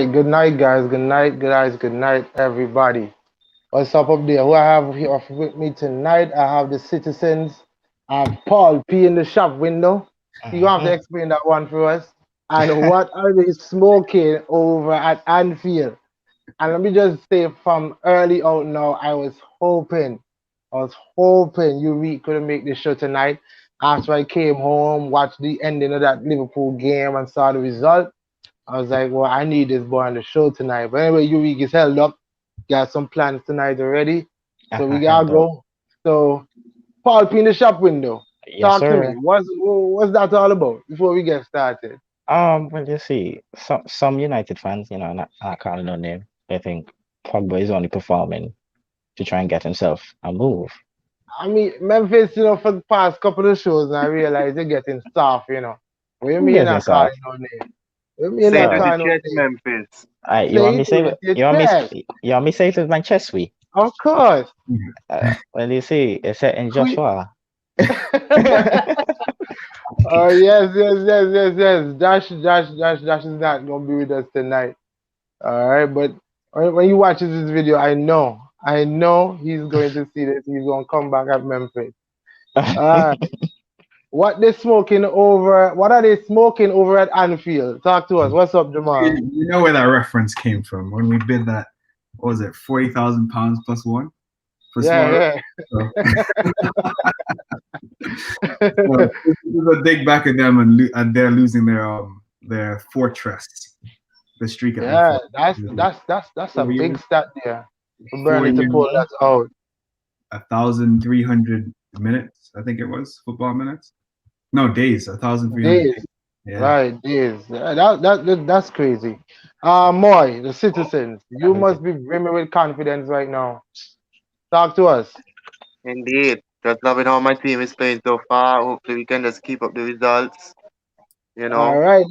night. Good night, guys. Good night, guys. Good night, everybody. What's up there? Who I have here with me tonight? I have the citizens. I have Paul P in the shop window. You gonna have to Mhm. explain that one for us. And what are they smoking over at Anfield? And let me just say from early out now, I was hoping you couldn't make the show tonight. After I came home, watched the ending of that Liverpool game and saw the result. I was like, well, I need this boy on the show tonight. But anyway, Eureka is held up. Got some plans tonight already. I So we gotta held up. go. So Paul P in the shop window. Yes, Talk to me. sir. What's that all about before we get started? Well, you see, some United fans, not calling no name, they think Pogba is only performing to try and get himself a move. I mean, Memphis, for the past couple of shows, I realize they're getting soft. What you Who mean gets not calling himself? no name? What you mean Say it not with Uh, the calling no chest, name? Memphis. you want Say me it say with it? your You want me chest. you want me say it with my chest sweet? Of course. Well, you see, it's set in Que- Joshua. Oh yes, yes, yes, yes, yes. Josh is not gonna be with us tonight. All right, but when he watches this video, I know he's going to see this. He's gonna come back at Memphis. Uh, what are they smoking over at Anfield? Talk to us. What's up, Jamal? You know where that reference came from when we bid that. What was it, £40,000 plus one for Suarez? Yeah, So, yeah. so this is a dig back at them, and they're losing their fortress, the streak at Yeah, Anfield. that's a Four big years, stat there for four Burnley to years, pull that out. 1,300 minutes. I think it was football minutes. No, days. 1,300 Days, days. Yeah. right? Days. Yeah, that's crazy. Moy, the citizens, you must be brimming with confidence right now. Talk to us. Indeed. Just loving how my team is playing so far. Hopefully we can just keep up the results, you All know. right,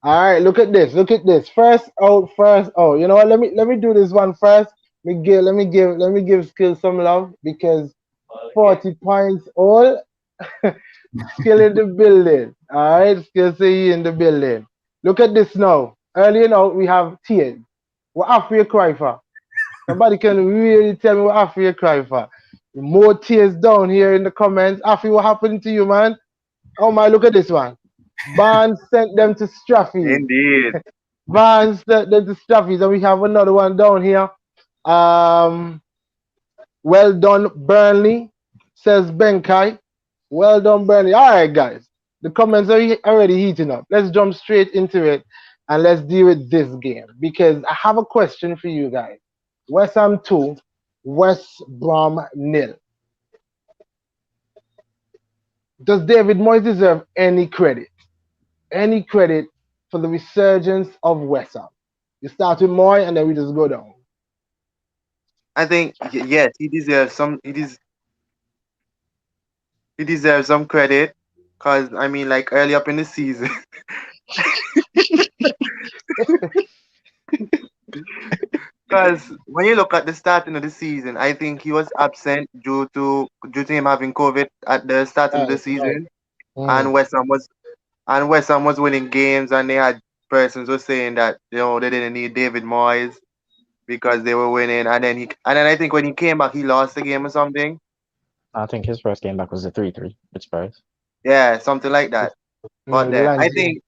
all right. Look at this. Look at this. First out, first out. You know what? Let me do this one first. Let me give Skill some love because 40 points all. Skill in the building. All right, Skill say he in the building. Look at this now. Early out we have tears. What after you cry for? Somebody can really tell me what after you cry for. More tears down here in the comments. Afi, what happened to you, man? Oh my, look at this one. Barnes sent them to Stratfield. Indeed. Barnes sent them to Stratfield, and we have another one down here. Um, well done, Burnley, says Benkai. Well done, Burnley. All right, guys. The comments are already heating up. Let's jump straight into it and let's deal with this game because I have a question for you guys. West Ham 2, West Brom nil. Does David Moyes deserve any credit? Any credit for the resurgence of West Ham? You start with Moy and then we just go down. I think yes, he deserves some credit. Cause I mean like early up in the season. Because when you look at the starting of the season, I think he was absent due to him having COVID at the starting of Right, the right. season, Mm. and West Ham was winning games, and they had persons were saying that they didn't need David Moyes because they were winning, and then I think when he came back, he lost the game or something. I think his first game back was the 3-3 with Spurs. Yeah, something like that. But No, the then lines game.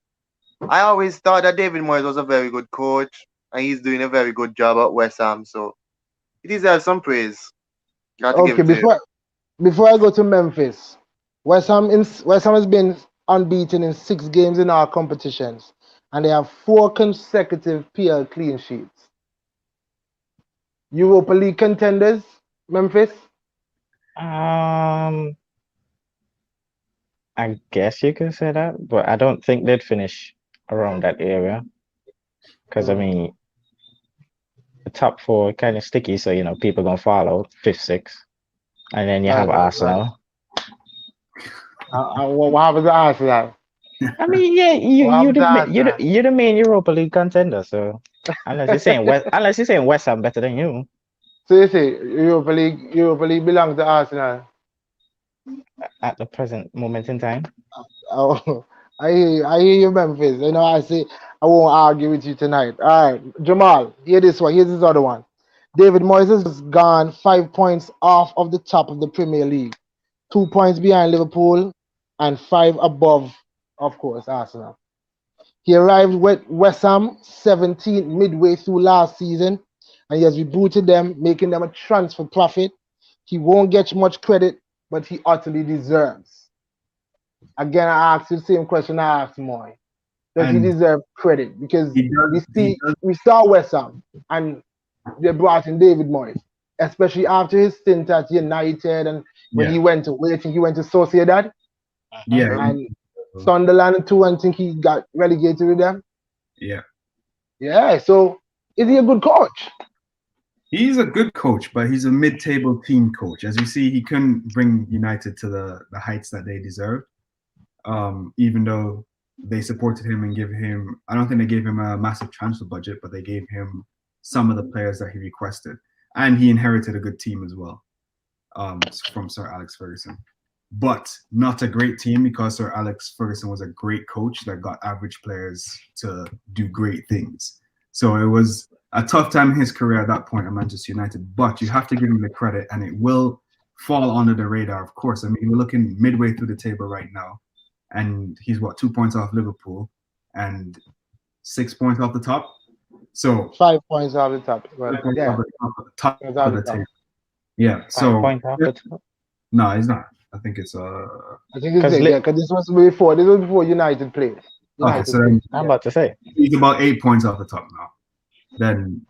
I always thought that David Moyes was a very good coach, and he's doing a very good job at West Ham, so he deserves some praise. Got to give Okay, it to him. before I go to Memphis, West Ham has been unbeaten in 6 games in our competitions, and they have 4 consecutive PL clean sheets. Europa League contenders, Memphis. Um, I guess you could say that, but I don't think they'd finish around that area because I Mm. mean the top four kind of sticky, so people gonna follow fifth, sixth, and then you Right, have right. Arsenal. What happens to Arsenal? I mean, yeah, you What you happens the to ma- you the, Arsenal? you're the main Europa League contender, so unless you're saying West Ham better than you So you say Europa League belongs to Arsenal. at the present moment in time. Oh, I hear you, Memphis. You know, I say I won't argue with you tonight. All right, Jamal, hear this one. Here's this other one. David Moyes has gone 5 points off of the top of the Premier League, 2 points behind Liverpool, and five above, of course, Arsenal. He arrived with West Ham 17th midway through last season, and he has rebooted them, making them a transfer profit. He won't get much credit, but he utterly deserves. Again, I ask you the same question I asked Moy. Does he And deserve credit? Because he does. He does. we saw West Ham and they brought in David Moyes, especially after his stint at United and when Yeah. he went to where I think he went to Sociedad Yeah. and Sunderland too, and think he got relegated with them. Yeah. Yeah, so is he a good coach? He's a good coach, but he's a mid-table team coach. As you see, he couldn't bring United to the heights that they deserved. Even though they supported him and give him, I don't think they gave him a massive transfer budget, but they gave him some of the players that he requested, and he inherited a good team as well, from Sir Alex Ferguson. But not a great team because Sir Alex Ferguson was a great coach that got average players to do great things. So it was a tough time in his career at that point at Manchester United. But you have to give him the credit, and it will fall under the radar, of course. I mean, we're looking midway through the table right now, and he's 2 points off Liverpool and 6 points off the top. So 5 points off the top. Well, yeah, top that's of off the the top. table. Yeah. 5 So points off the top. no, he's not. I think it's I think it's 'Cause yeah, because this was before United played. okay. United So then I'm about to say. he's about 8 points off the top now. Then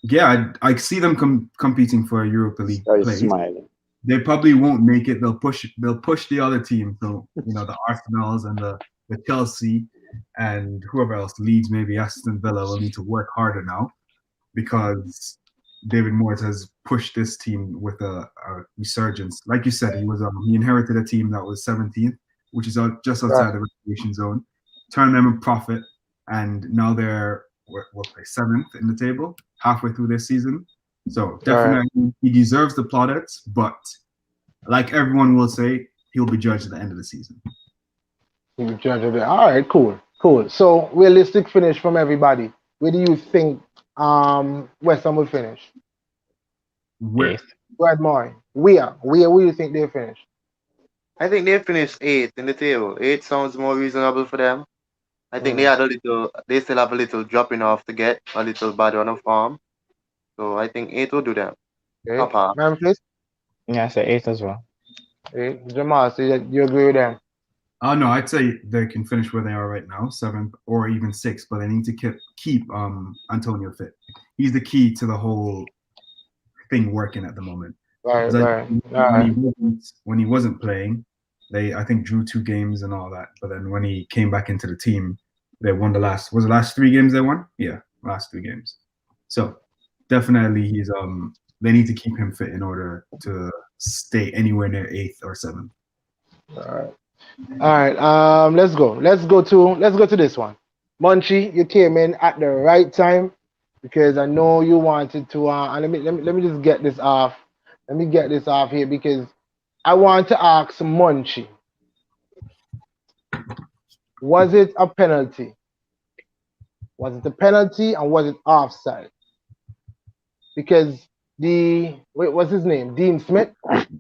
yeah, I see them competing for a Europa League Guy is place. smiling. They probably won't make it. They'll push the other team. So the Arsenals and the Chelsea and whoever else, Leeds, maybe Aston Villa, will need to work harder now because David Moyes has pushed this team with a resurgence. Like you said, he inherited a team that was 17th, which is just outside the relegation zone, turned them a profit, and now they're what place 7th in the table halfway through this season. So definitely he deserves the plaudits, but like everyone will say, he'll be judged at the end of the season. You judge of it. All right, cool. So realistic finish from everybody. Where do you think West Ham will finish? Where, Eighth. Go ahead, Moy. Where do you think they'll finish? I think they finished 8th in the table. 8 sounds more reasonable for them. I think they still have a little dropping off to get, a little bad run of form. So I think 8 will do them. Okay. Top half. Memphis? Yeah, I say 8th as well. Okay. Jamal, so you agree with them? no, I'd say they can finish where they are right now, 7th or even 6th, but they need to keep Antonio fit. He's the key to the whole thing working at the moment. Right. When he wasn't playing, they I think drew 2 games and all that. But then when he came back into the team, they won the last 3 games they won? Yeah, last 3 games. So definitely he's they need to keep him fit in order to stay anywhere near 8th or 7th. All right. Let's go to this one. Munchie, you came in at the right time because I know you wanted to. And let me just get this off. Let me get this off here because I want to ask Munchie. Was it a penalty? Was it a penalty and was it offside? Because what's his name? Dean Smith,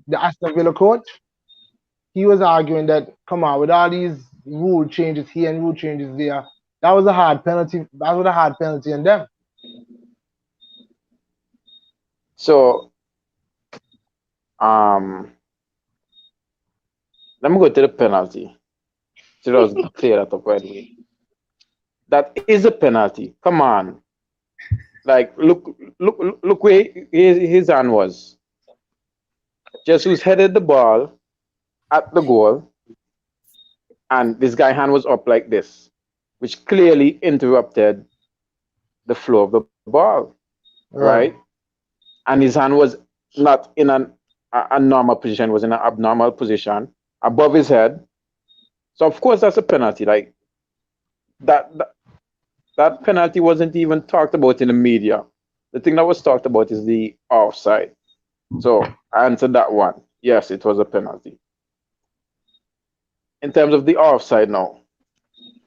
the Aston Villa coach, he was arguing that, come on, with all these rule changes here and rule changes there, that was a hard penalty. That was a hard penalty on them. So, let me go to the penalty. So let's clear that up right away. That is a penalty. Come on. Like, look where his hand was. Jesus headed the ball at the goal, and this guy's hand was up like this, which clearly interrupted the flow of the ball, right? And his hand was not in a normal position, was in an abnormal position above his head. So of course that's a penalty. Like that penalty wasn't even talked about in the media. The thing that was talked about is the offside. So I answered that one. Yes, it was a penalty. In terms of the offside now,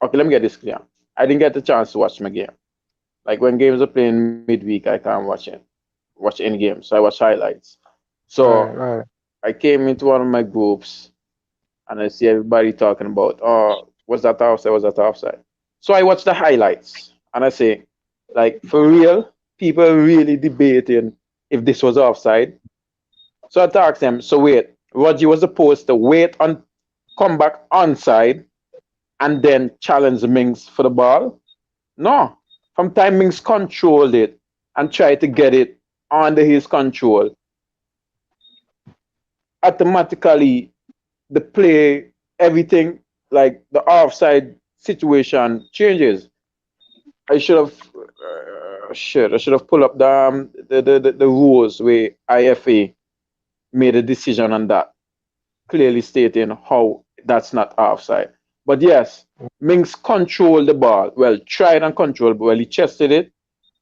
okay, let me get this clear. I didn't get the chance to watch my game. Like when games are playing midweek, I can't watch any game. So I watch highlights. Right, So right. I came into one of my groups and I see everybody talking about, oh, was that offside? Was that offside? So I watch the highlights and I say, like, for real, people really debating if this was offside. So I asked them, so wait, Roger was supposed to wait and come back onside and then challenge Mings for the ball? No. From time Mings controlled it and tried to get it under his control, automatically the play, everything, like the offside situation changes. I should have shit. I should have pulled up the rules where IFA made a decision on that, clearly stating how that's not offside. But yes, Mings controlled the ball. Well, tried and controlled. Well, he chested it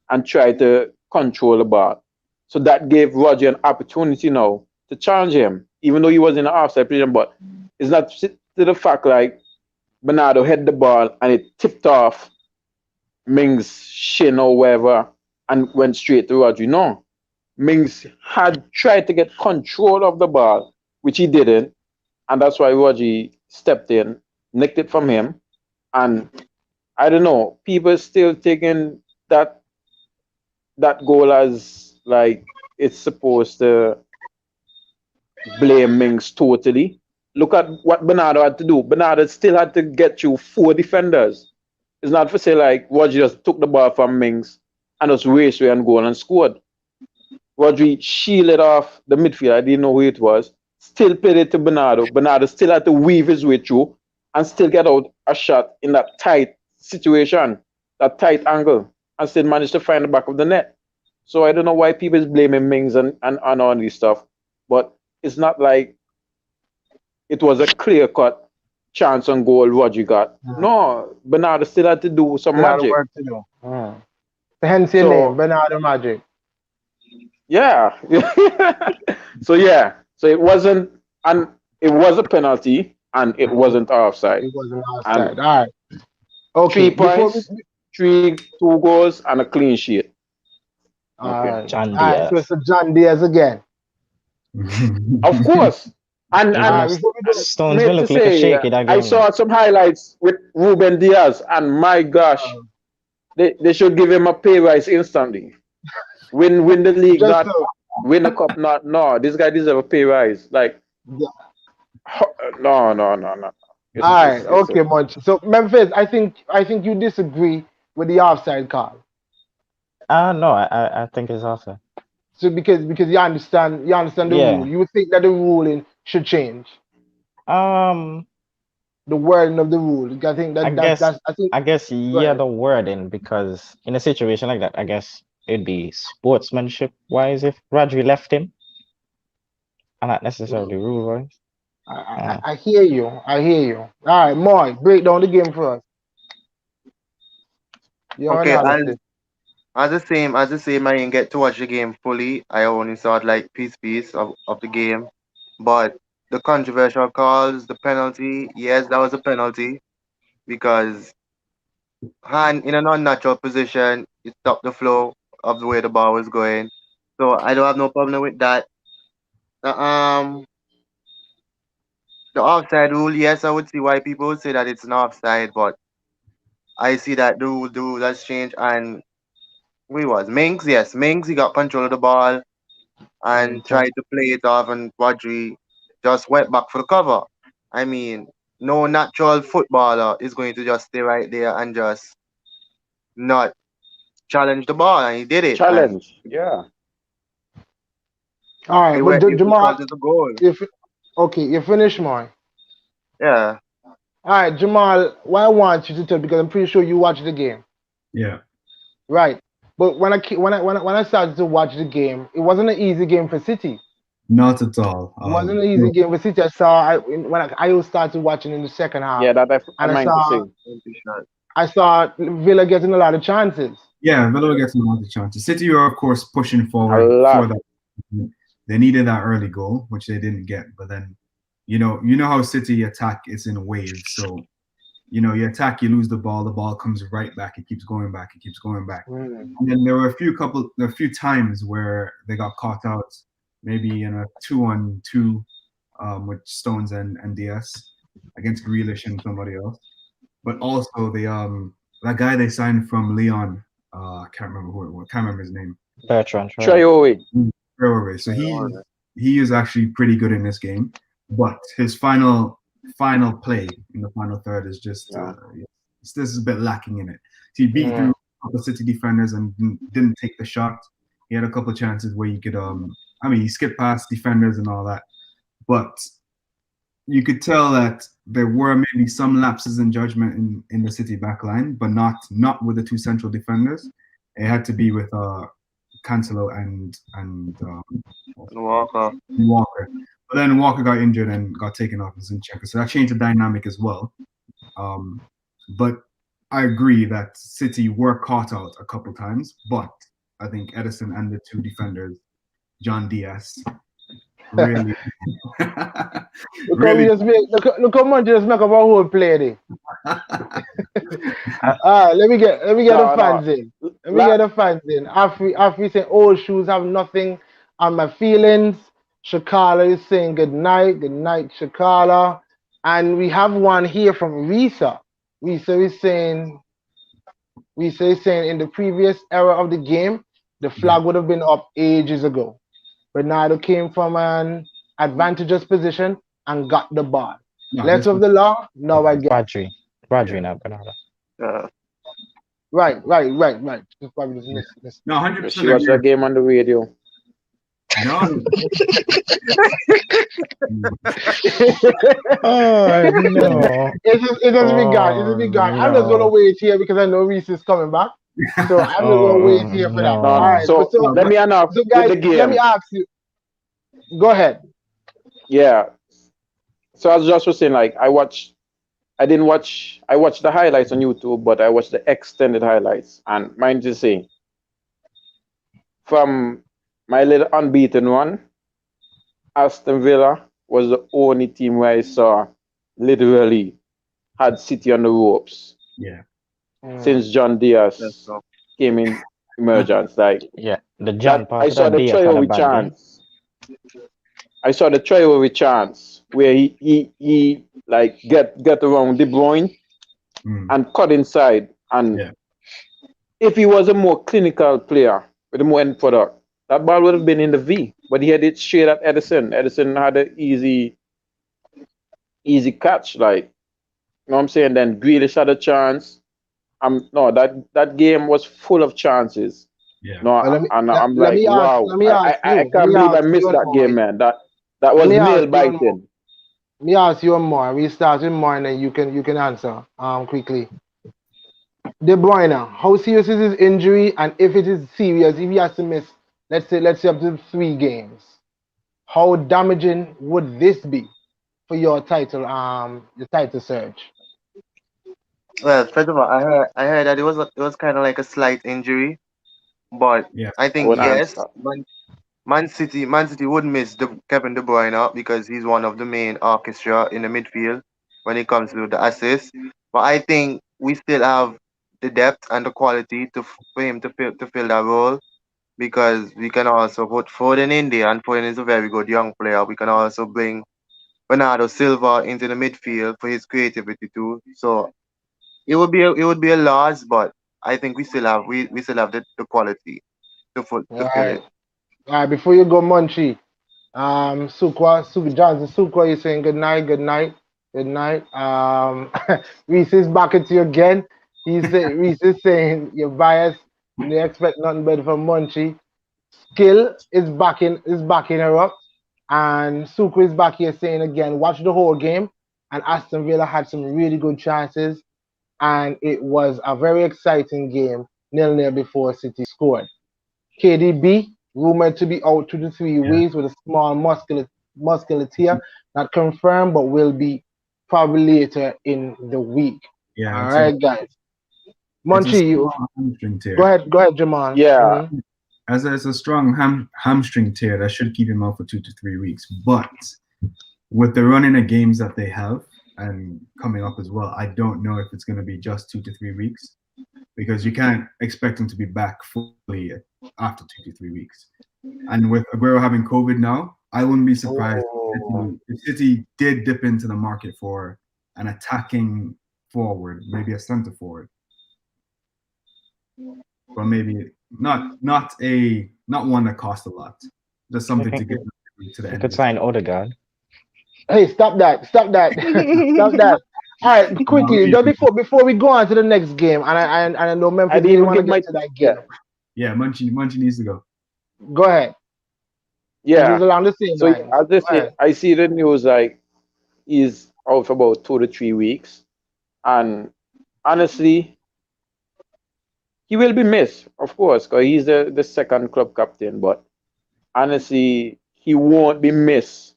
and tried to control the ball. So that gave Roger an opportunity now to challenge him, even though he was in an offside position. But it's not to the fact like Bernardo hit the ball and it tipped off Mings' shin or whatever and went straight to Roger. No. Mings had tried to get control of the ball, which he didn't. And that's why Roger stepped in, nicked it from him. And I don't know, people still taking that goal as like it's supposed to blame Mings totally. Look at what Bernardo had to do. Bernardo still had to get you 4 defenders. It's not for say like Roger just took the ball from Mings and just raced away and goal and scored. Rodri shielded off the midfield. I didn't know who it was. Still played it to Bernardo. Bernardo still had to weave his way through and still get out a shot in that tight situation, that tight angle, and still managed to find the back of the net. So I don't know why people is blaming Mings and all this stuff, but it's not like it was a clear-cut chance on goal Rodri got. No, Bernardo still had to do some Still a lot of magic. work to do. Hence your So name, Bernardo Magic. yeah. So yeah. So it wasn't and it was a penalty and it wasn't offside. It wasn't And outside. All right. Okay. 3 points, 2 goals, and a clean sheet. All Okay. right. John All right. So Diaz. it's a John Diaz again. Of course. And You All know, right. Before we do, Stones made will to look like a say, shaky that I game. saw some highlights with Ruben Diaz, and my gosh, they should give him a pay rise instantly. Win the league, just not win the cup, not no. This guy deserves a pay rise. Like yeah. no. All right. Okay, Munch. So Memphis, I think you disagree with the offside call. No, I think it's offside. So because you understand the Yeah. rule, you would think that the ruling should change Um, the wording of the rule. I think I that's guess I think. I guess Go yeah, ahead. the wording because in a situation like that, I guess it'd be sportsmanship wise if Rodri left him, and not necessarily rule wise. I hear you. I hear you. All right, Moy, break down the game for us. Your Okay, analysis. as the same, I didn't get to watch the game fully. I only saw like piece of the game. But the controversial calls, the penalty, yes, that was a penalty because hand in an unnatural position, it stopped the flow of the way the ball was going. So I don't have no problem with that. The, um, the offside rule, yes, I would see why people would say that it's an offside, but I see that the rule has changed. And we was Minks, yes, Minks, he got control of the ball and Okay. tried to play it off, and Rodri just went back for the cover. I mean, no natural footballer is going to just stay right there and just not challenge the ball, and he did it, and challenge. Yeah. All right, it but went. It Jamal, resulted in a goal. if okay, you finish, Moy. Yeah. All right, Jamal, what I want you to tell because I'm pretty sure you watched the game, Yeah. right? But when I started to watch the game, it wasn't an easy game for City. Not at all. It wasn't an easy game for City. When I started watching in the second half, Yeah, that I and I meant to saw say. Empty shot. I saw Villa getting a lot of chances. Yeah, Villa gets another chance. City are, of course, pushing A forward for lot. that. They needed that early goal, which they didn't get. But then, you know how City attack is in waves. So you attack, you lose the ball comes right back, it keeps going back, it keeps going back. Mm. And then there were a few times where they got caught out, maybe in a 2-on-2 with Stones and DS against Grealish and somebody else. But also that guy they signed from Leon, I can't remember can't remember his name. Bertrand Try Traore. away. So he is actually pretty good in this game, but his final play in the final third is just this is a bit lacking in it. So he beat through a couple of City defenders and didn't take the shot. He had a couple of chances where he could he skipped past defenders and all that, but you could tell that there were maybe some lapses in judgment in the City back line, but not with the two central defenders. It had to be with Cancelo and Walker. But then Walker got injured and got taken off as Zinchenko, so that changed the dynamic as well. But I agree that City were caught out a couple times, but I think Edison and the two defenders, John Diaz, really. Look how we just look how much just make up our whole play there. Let me get the fans in. Let me get the fans in. After we say old shoes have nothing on my feelings. Shakala is saying good night, Shakala. And we have one here from Risa. Risa is saying in the previous era of the game, the flag would have been up ages ago. Bernardo came from an advantageous position and got the ball. Letter of the law, now I get Rodri now, Bernardo. Right. Just probably just miss. No, 100%. She watched that game on the radio. No. Oh no! It has been gone. I'm just gonna wait here because I know Reese is coming back. So I'm just gonna wait here for that. No. All right. So let me announce So guys, with the game. let me ask you. Go ahead. Yeah. So as Josh was saying, like I watched the highlights on YouTube, but I watched the extended highlights. And mind you say, from my little unbeaten run, Aston Villa was the only team where I saw literally had City on the ropes. Yeah. Since John Diaz came in emergence. Like the John part I saw the Traore chance. I saw the Traore chance where he like get around De Bruyne and cut inside. And if he was a more clinical player with a more end product, that ball would have been in the V. But he had it straight at Edison. Edison had an easy catch. Like, you know what I'm saying? Then Grealish had a chance. That game was full of chances. Yeah. No, I'm like, wow. I can't believe I missed that game, man. That was nail biting. Let me ask you one more. We start with more and then you can answer quickly. De Bruyne, how serious is his injury? And if it is serious, if he has to miss, let's say up to 3 games, how damaging would this be for your title search? Well, first of all, I heard that it was kind of like a slight injury, but I think yes, Man City would miss Kevin De Bruyne out because he's one of the main orchestra in the midfield when it comes to the assists. But I think we still have the depth and the quality for him to fill that role, because we can also put Foden in there, and Foden is a very good young player. We can also bring Bernardo Silva into the midfield for his creativity too. So it would be a loss, but I think we still have the quality to fill it. All right, before you go, Munchie, Johnson Sukwa, you're saying good night. Reese is back at you again. Reese is saying you're biased. You expect nothing better from Munchie. Skill is backing her up, and Sukwa is back here saying again, watch the whole game. And Aston Villa had some really good chances, and it was a very exciting game, 0-0 before City scored. KDB, rumored to be out 2 to 3 weeks with a small muscular tear, not confirmed, but will be probably later in the week. Yeah. All right, guys. Munchie, go ahead, Jamal. Yeah. As it's a strong hamstring tear, that should keep him out for 2 to 3 weeks. But with the running of games that they have, and coming up as well. I don't know if it's going to be just 2 to 3 weeks because you can't expect him to be back fully after 2 to 3 weeks. And with Aguero having COVID now, I wouldn't be surprised Oh, if City did dip into the market for an attacking forward, maybe a centre forward, but maybe not one that costs a lot, just I something to think get to the we end of could the sign season. Odegaard. hey, stop that! Stop that! Stop that! All right, quickly, just before we go on to the next game, and I know I Memphis didn't really even want to give get my to that yeah game. Yeah, Munchie needs to go. Go ahead. And he's yeah. along the same So lines. as I Go say, ahead. I see the news like he's out for about 2 to 3 weeks, and honestly, he will be missed, of course, because he's the second club captain. But honestly, he won't be missed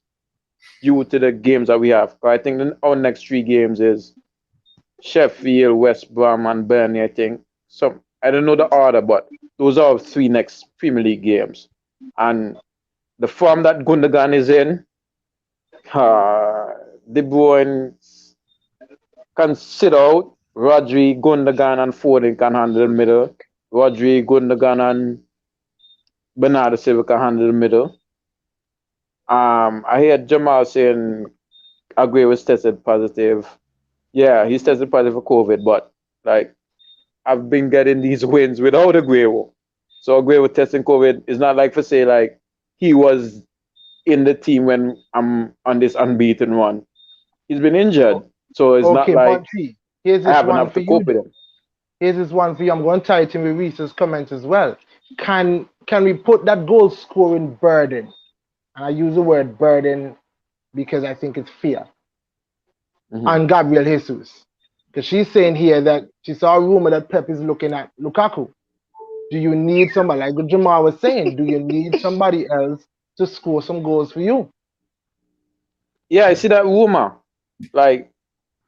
due to the games that we have. 'Cause I think our next 3 games is Sheffield, West Brom, and Burnley. I think some. I don't know the order, but those are our 3 next Premier League games. And the form that Gundogan is in, uh, De Bruyne can sit out. Rodri, Gundogan, and Foden can handle the middle. Rodri, Gundogan, and Bernardo Silva can handle the middle. I heard Jamal saying Aguero was tested positive. Yeah, he's tested positive for COVID, but like I've been getting these wins without Aguero. So Aguero testing COVID is not like for say like he was in the team when I'm on this unbeaten run. He's been injured, so it's not Okay, like Monty. Here's I this haven't one have for to you cope with though. him. Here's this one for you. I'm going to tie it in with Reese's comments as well. Can we put that goal scoring burden? And I use the word burden because I think it's fair Hmm. on Gabriel Jesus. Because she's saying here that she saw a rumor that Pep is looking at Lukaku. Do you need somebody, like Jamal was saying, do you need somebody else to score some goals for you? Yeah, I see that rumor. Like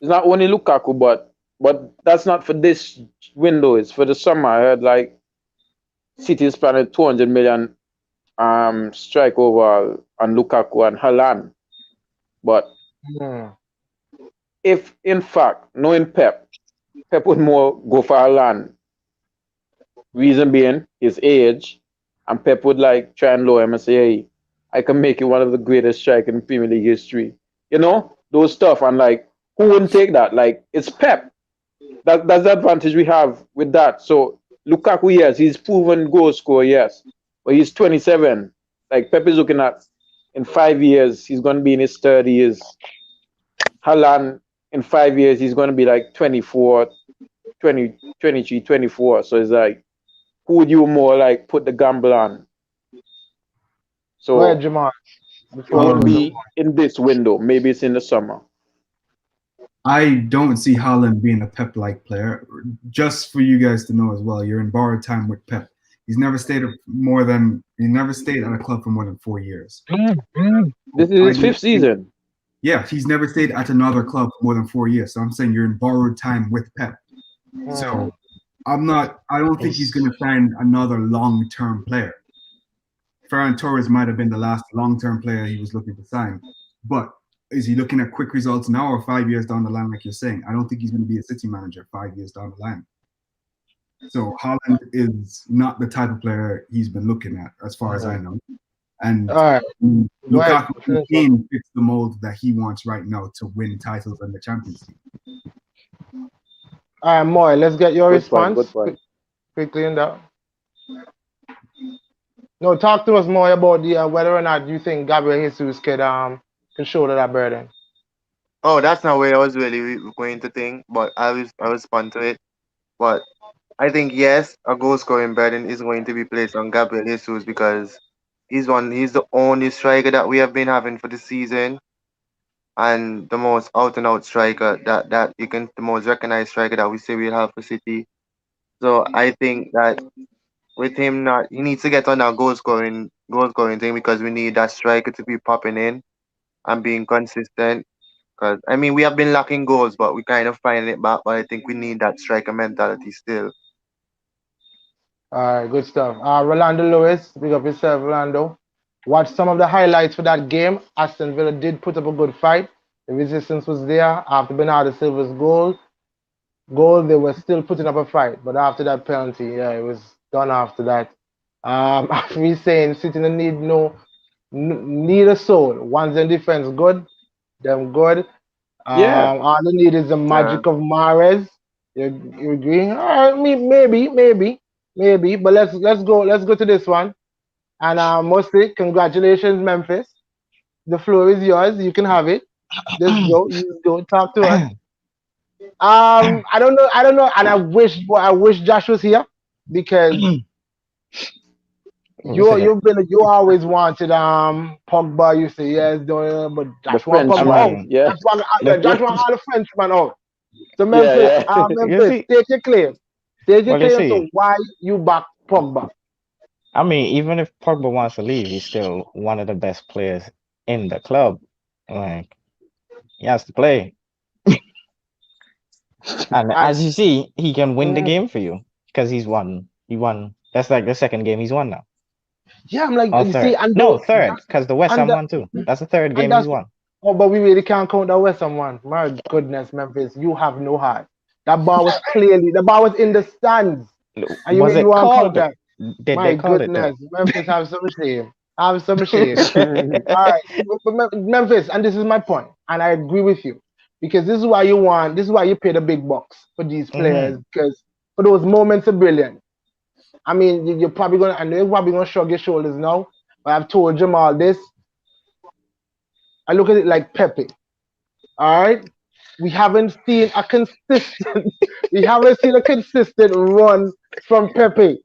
it's not only Lukaku, but that's not for this window. It's for the summer. I heard like City is planning 200 million strike over on Lukaku and Haaland. But Hmm. if in fact knowing Pep would more go for Haaland. Reason being his age, and Pep would like try and lower him and say, "Hey, I can make you one of the greatest strikers in Premier League history." You know those stuff, and like who wouldn't take that? Like it's Pep. That's the advantage we have with that. So Lukaku, yes, he's proven goal scorer, yes, but he's 27. Like Pep is looking at in 5 years, he's going to be in his 30s. Haaland in 5 years, he's going to be like 24, 20, 23, 24. So it's like, who would you more like put the gamble on? Go ahead, So Jamal, it before we won't lose him. Um, be in this window. Maybe it's in the summer. I don't see Haaland being a Pep-like player. Just for you guys to know as well, you're in borrowed time with Pep. He never stayed at a club for more than 4 years. This is I his don't fifth think, season. yeah, he's never stayed at another club for more than 4 years. So I'm saying you're in borrowed time with Pep. Hmm. So I don't think he's Is going to sign another long-term player. Ferran Torres might have been the last long-term player he was looking to sign, but is he looking at quick results now or 5 years down the line, like you're saying? I don't think he's going to be a City manager 5 years down the line. So Holland is not the type of player he's been looking at, as far as I know. And All right, go ahead. Lukaku Finish up. again fits the mold that he wants right now to win titles in the Champions League. All right, Moy, let's get your Good point. response Good point. quickly in that. No, talk to us more about the whether or not you think Gabriel Jesus can shoulder that burden. Oh, that's not where I was really going to think, but I respond to it. But I think yes, a goal scoring burden is going to be placed on Gabriel Jesus because he's the only striker that we have been having for the season and the most out and out striker that you can the most recognized striker that we say we'll have for City. So I think that with him not he needs to get on that goal scoring thing because we need that striker to be popping in and being consistent. Because I mean we have been lacking goals but we kind of finding it back, but I think we need that striker mentality still. All right, good stuff. Rolando Lewis, big up yourself, Rolando. Watch some of the highlights for that game. Aston Villa did put up a good fight. The resistance was there after Bernardo Silva's goal, they were still putting up a fight. But after that penalty, yeah, it was done after that. After we saying City don't need need a soul. Once the defense good, them good. Yeah. All they need is the Yeah. magic of Mares. You agree? All right, maybe. But let's go to this one. And mostly, congratulations, Memphis. The floor is yours. You can have it. Let's go. You go. Talk to us. I don't know, and I wish Josh was here because What was it? you always wanted Pogba. You say yes, but The Josh want I Pogba Frenchman. out. mean, Yeah. Josh want all the Frenchman out. So Memphis, Yeah, yeah. you Memphis, see, take your claim. Take your well, you claim to see, why you back Pogba. I mean, even if Pogba wants to leave, he's still one of the best players in the club. Like, he has to play. And I, as you see, he can win the mm, game for you because he's won. He won. That's like the second game he's won now. yeah, I'm like Or you see, third. No, third, because the West and Ham that, won too. That's the third and game he's that's won. oh, but we really can't count that West Ham one. My goodness, Memphis, you have no heart. The ball was in the stands, and Was you it want to count called? that. Did they My call it goodness, though? Memphis, have some shame. Have some shame. All right, but Memphis, and this is my point, and I agree with you because this is why you pay the big bucks for these Hmm. players because for those moments of brilliance. I mean, you're probably gonna, and you're probably gonna shrug your shoulders now. But I've told Jamal this. I look at it like Pepe. All right, we haven't seen a consistent, we haven't seen a consistent run from Pepe.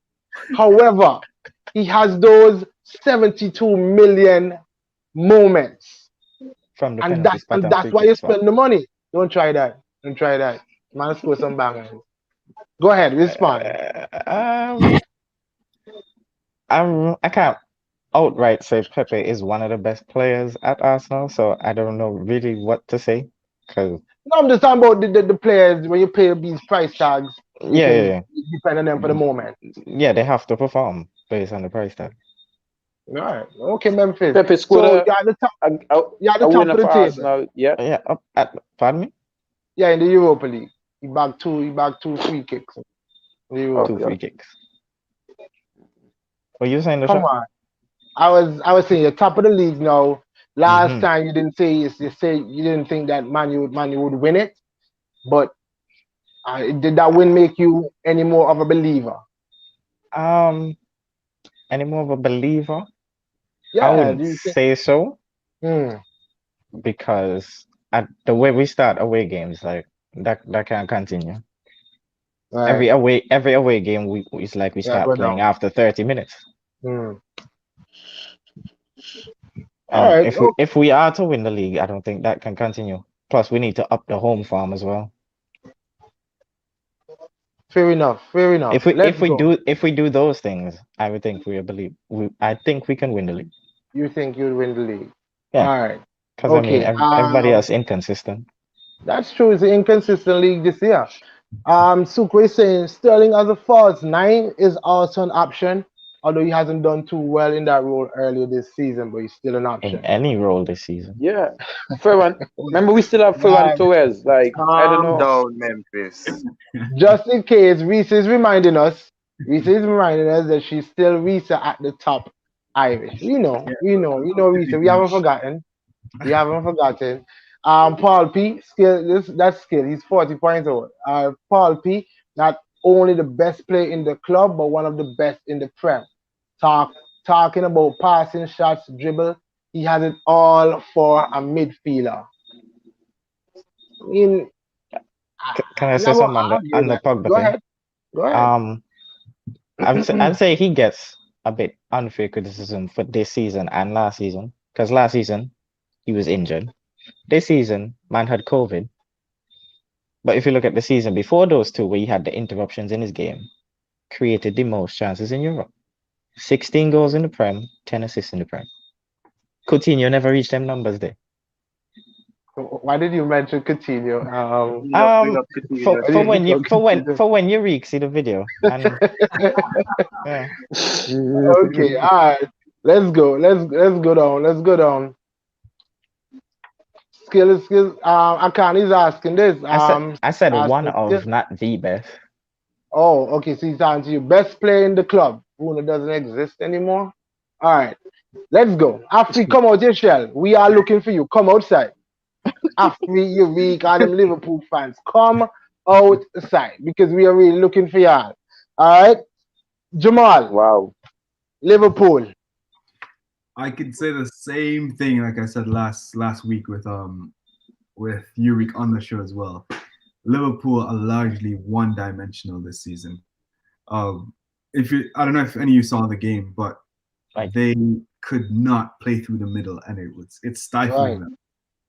However, he has those 72 million moments, From the and penalty that's spot and and that's free why you kick spot. spend the money. Don't try that. Don't try that. Man, score some bangers. Go ahead, respond. Um, I can't outright say Pepe is one of the best players at Arsenal, so I don't know really what to say. Cause No, I'm just talking about the players when you pay these price tags, you yeah, can yeah, depend on them for the yeah, moment. yeah, they have to perform based on the price tag. All right. Okay, Memphis. Pepe scored So you're at the a top winner of the for table. Arsenal. Yeah. Yeah, pardon me? Yeah, in the Europa League. He bagged two free kicks in the Two Europa. Okay. free kicks. What you saying, Come Lasha? on. I was saying you're top of the league now. Last Mm-hmm. time you didn't say you say you didn't think that Man U would win it, but did that win make you any more of a believer? Um, any more of a believer? I Yeah, wouldn't do you think? say so Hmm. because at the way we start away games, like that can't continue. Right. Every away game it's like we Yeah, start go playing down. after 30 minutes. Hmm. All And right. if we are to win the league, I don't think that can continue. Plus, we need to up the home form as well. Fair enough. Fair enough. If we Let's if we go. do if we do those things, I would think I think we can win the league. You think you'll win the league? Yeah, All right. because I mean Okay. everybody else inconsistent. That's true. It's an inconsistent league this year. Sukwe is saying Sterling as a false nine is also an option, although he hasn't done too well in that role earlier this season, but he's still an In option. any role this season. Yeah. Ferran. Remember, we still have Ferran Right. Torres. Like, I don't Um, know. Down Memphis. just in case, Reese is reminding us. Reese is reminding us that she's still Reese at the top. Irish. Yeah. We know Reese. We haven't forgotten. We haven't forgotten. Paul P. That's skill. He's 40 points old. Paul P. Not only the best player in the club, but one of the best in the Prem. Talking about passing, shots, dribble. He has it all for a midfielder. I mean, Can I I'm say not gonna something argue on the that. Pogba Go thing? ahead. Go ahead. Um, I'd say he gets a bit unfair criticism for this season and last season because last season he was injured. This season, man had COVID. But if you look at the season before those two, where he had the interruptions in his game, created the most chances in Europe. 16 goals in the Prem, 10 assists in the Prem. Coutinho never reached them numbers there. Why did you mention Coutinho? Big up Coutinho Why did you pick up Coutinho? For when you see the video and yeah. Okay, all right. Let's go. Let's go down. Let's go down. Skill. Akani's asking this. I said one Asking skill. of, not the best. Oh, okay. So he's talking to you. Best player in the club. Bruno doesn't exist anymore. All right. Let's go. After you come out your shell, we are looking for you. Come outside. After you week, all them Liverpool fans, come outside because we are really looking for y'all. All right. Jamal, Wow. Liverpool. I could say the same thing like I said last week with Yurik on the show as well. Liverpool are largely one-dimensional this season. I don't know if any of you saw the game, but Right. they could not play through the middle, and it's stifling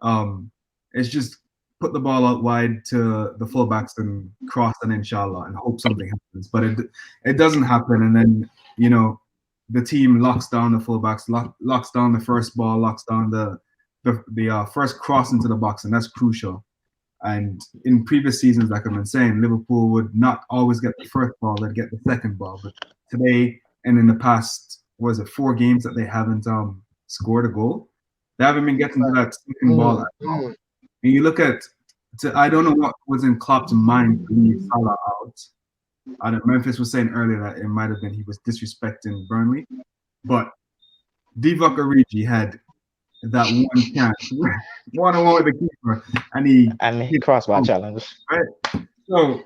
them. It's just put the ball out wide to the fullbacks and cross and inshallah and hope something happens. But it doesn't happen, and then the team locks down the fullbacks, locks down the first ball, locks down the first cross into the box, and that's crucial. And in previous seasons, like I've been saying, Liverpool would not always get the first ball; they'd get the second ball. But today and in the past, 4 games that they haven't scored a goal? They haven't been getting to that second ball at all. And you look at, I don't know what was in Klopp's mind to leave Salah out. Memphis was saying earlier that it might have been he was disrespecting Burnley, but Divock Origi had that one chance, one-on-one with the keeper, and he crossbar challenge. Right? So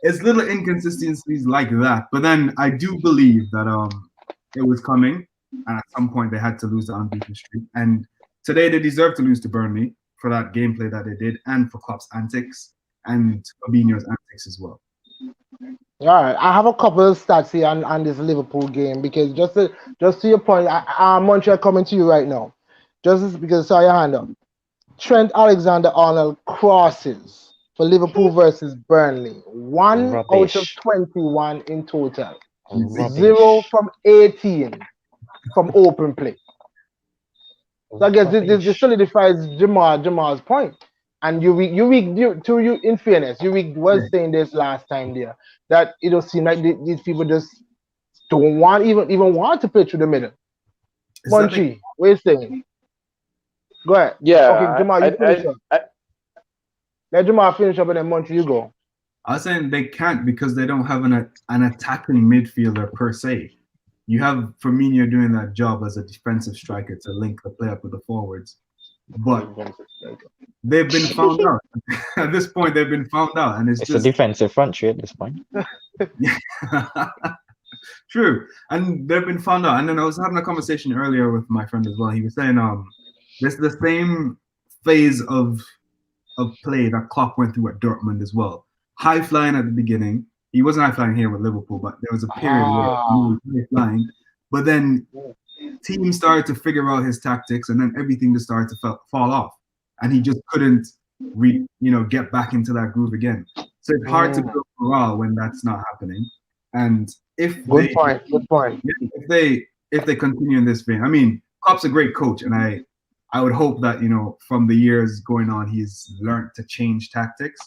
it's little inconsistencies like that. But then I do believe that it was coming, and at some point they had to lose the unbeaten streak. And today they deserve to lose to Burnley for that gameplay that they did, and for Klopp's antics and Fabinho's antics as well. All right, I have a couple of stats here on this Liverpool game because just to your point, Montreal coming to you right now. Because I saw your hand up. Trent Alexander-Arnold crosses for Liverpool versus Burnley. 1 out of 21 in total. Rubbish. 0 from 18 from open play. So I guess this solidifies Jamal's point. And you in fairness, you was saying this last time there that it don't seem like these people just don't want even want to play through the middle. Munchie, what are you saying? Go ahead. Yeah. Okay, Jamal, you finish up. Let Jamal finish up and then Munchie, you go. I was saying they can't because they don't have an attacking midfielder per se. You have Firmino doing that job as a defensive striker to link the play up with the forwards. But they've been found out. At this point, they've been found out, and it's just a defensive front three at this point. True, and they've been found out. And then I was having a conversation earlier with my friend as well. He was saying, this is the same phase of play that Klopp went through at Dortmund as well. High flying at the beginning. He wasn't high flying here with Liverpool, but there was a period where he was high flying. But then teams started to figure out his tactics, and then everything just started to fall off, and he just couldn't get back into that groove again. So it's hard to build morale when that's not happening. And good point. If they continue in this vein, I mean, Klopp's a great coach, and I would hope that from the years going on, he's learned to change tactics,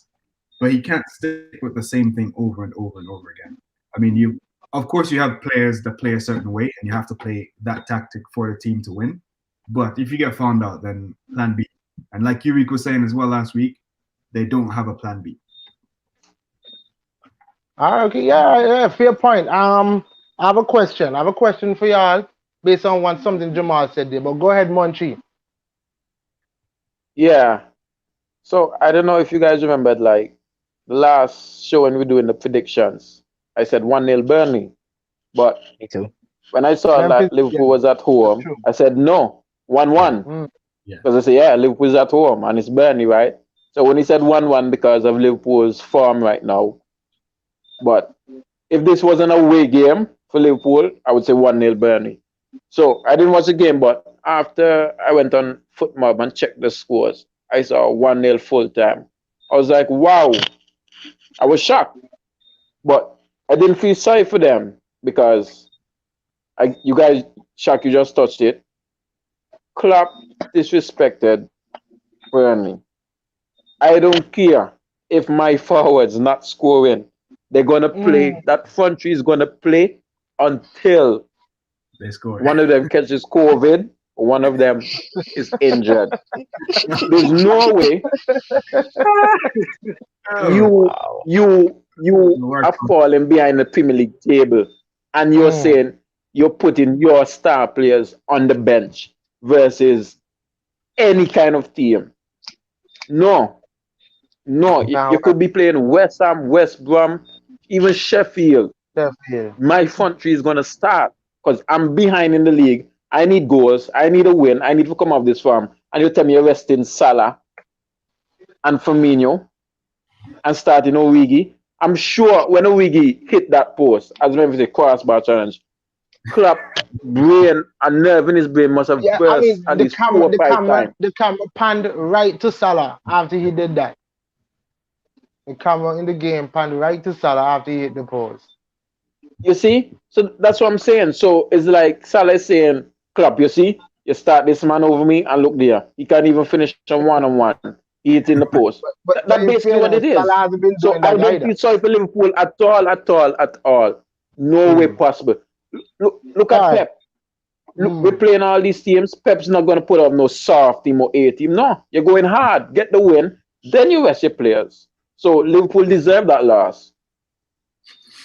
but he can't stick with the same thing over and over and over again. I mean, of course, you have players that play a certain way, and you have to play that tactic for the team to win. But if you get found out, then plan B. And like Yurik was saying as well last week, they don't have a plan B. Okay, yeah, fair point. I have a question. I have a question for y'all based on something Jamal said there. But go ahead, Munchie. Yeah. So I don't know if you guys remembered, like the last show when we were doing the predictions. I said 1-0 Burnley, but Me too. when I saw that Liverpool was at home, I said no, 1-1. Because I said, Liverpool's at home and it's Burnley, right? So when he said 1-1 because of Liverpool's form right now, but if this was an away game for Liverpool, I would say 1-0 Burnley. So I didn't watch the game, but after I went on FootMob and checked the scores, I saw 1-0 full time. I was like, wow. I was shocked. But I didn't feel sorry for them because you guys, Shaq, you just touched it. Klopp disrespected Burnley. I don't care if my forwards not scoring. They're gonna play. That front three is gonna play until they score. One of them catches COVID one of them is injured. There's no way Oh, you Wow. you Lord. are falling behind the Premier League table, and you're Mm. saying you're putting your star players on the bench versus any kind of team. No, no, you Can't could be playing West Ham, West Brom, even Sheffield. work here. My front three is gonna start because I'm behind in the league. I need goals. I need a win. I need to come off this farm. And you tell me you're resting Salah and Firmino and starting Origi. I'm sure when Origi hit that post, as maybe the crossbar challenge, Klopp brain and nerve in his brain must have Yeah, I burst mean at least 4 or 5 times. the camera panned right to Salah after he did that. The camera in the game panned right to Salah after he hit the post. You see? So that's what I'm saying. So it's like Salah is saying, Klopp, you see, you start this man over me and look there. He can't even finish on one. He hits in the post. That's But in basically what it fairness, is. Salah hasn't been So doing I that don't either. feel sorry for Liverpool at all, at all, at all. No way Mm. possible. Look All at right. Pep. Look, we're playing all these teams. Pep's not going to put up no soft team or A team. No, you're going hard. Get the win. Then you rest your players. So Liverpool deserve that loss.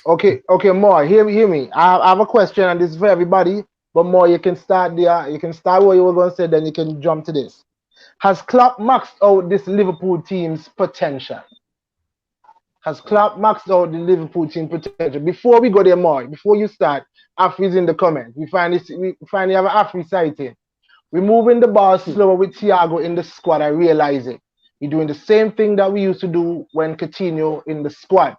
Okay, more. Hear me. I have a question, and this is for everybody. But more, you can start there. You can start what you were going to say, then you can jump to this. Has Klopp maxed out this Liverpool team's potential? Has Klopp maxed out the Liverpool team potential? Before we go there, more, before you start, Afri's in the comments. We finally have an Afri sighting. We're moving the ball slower with Thiago in the squad. I realize it. We're doing the same thing that we used to do when Coutinho in the squad.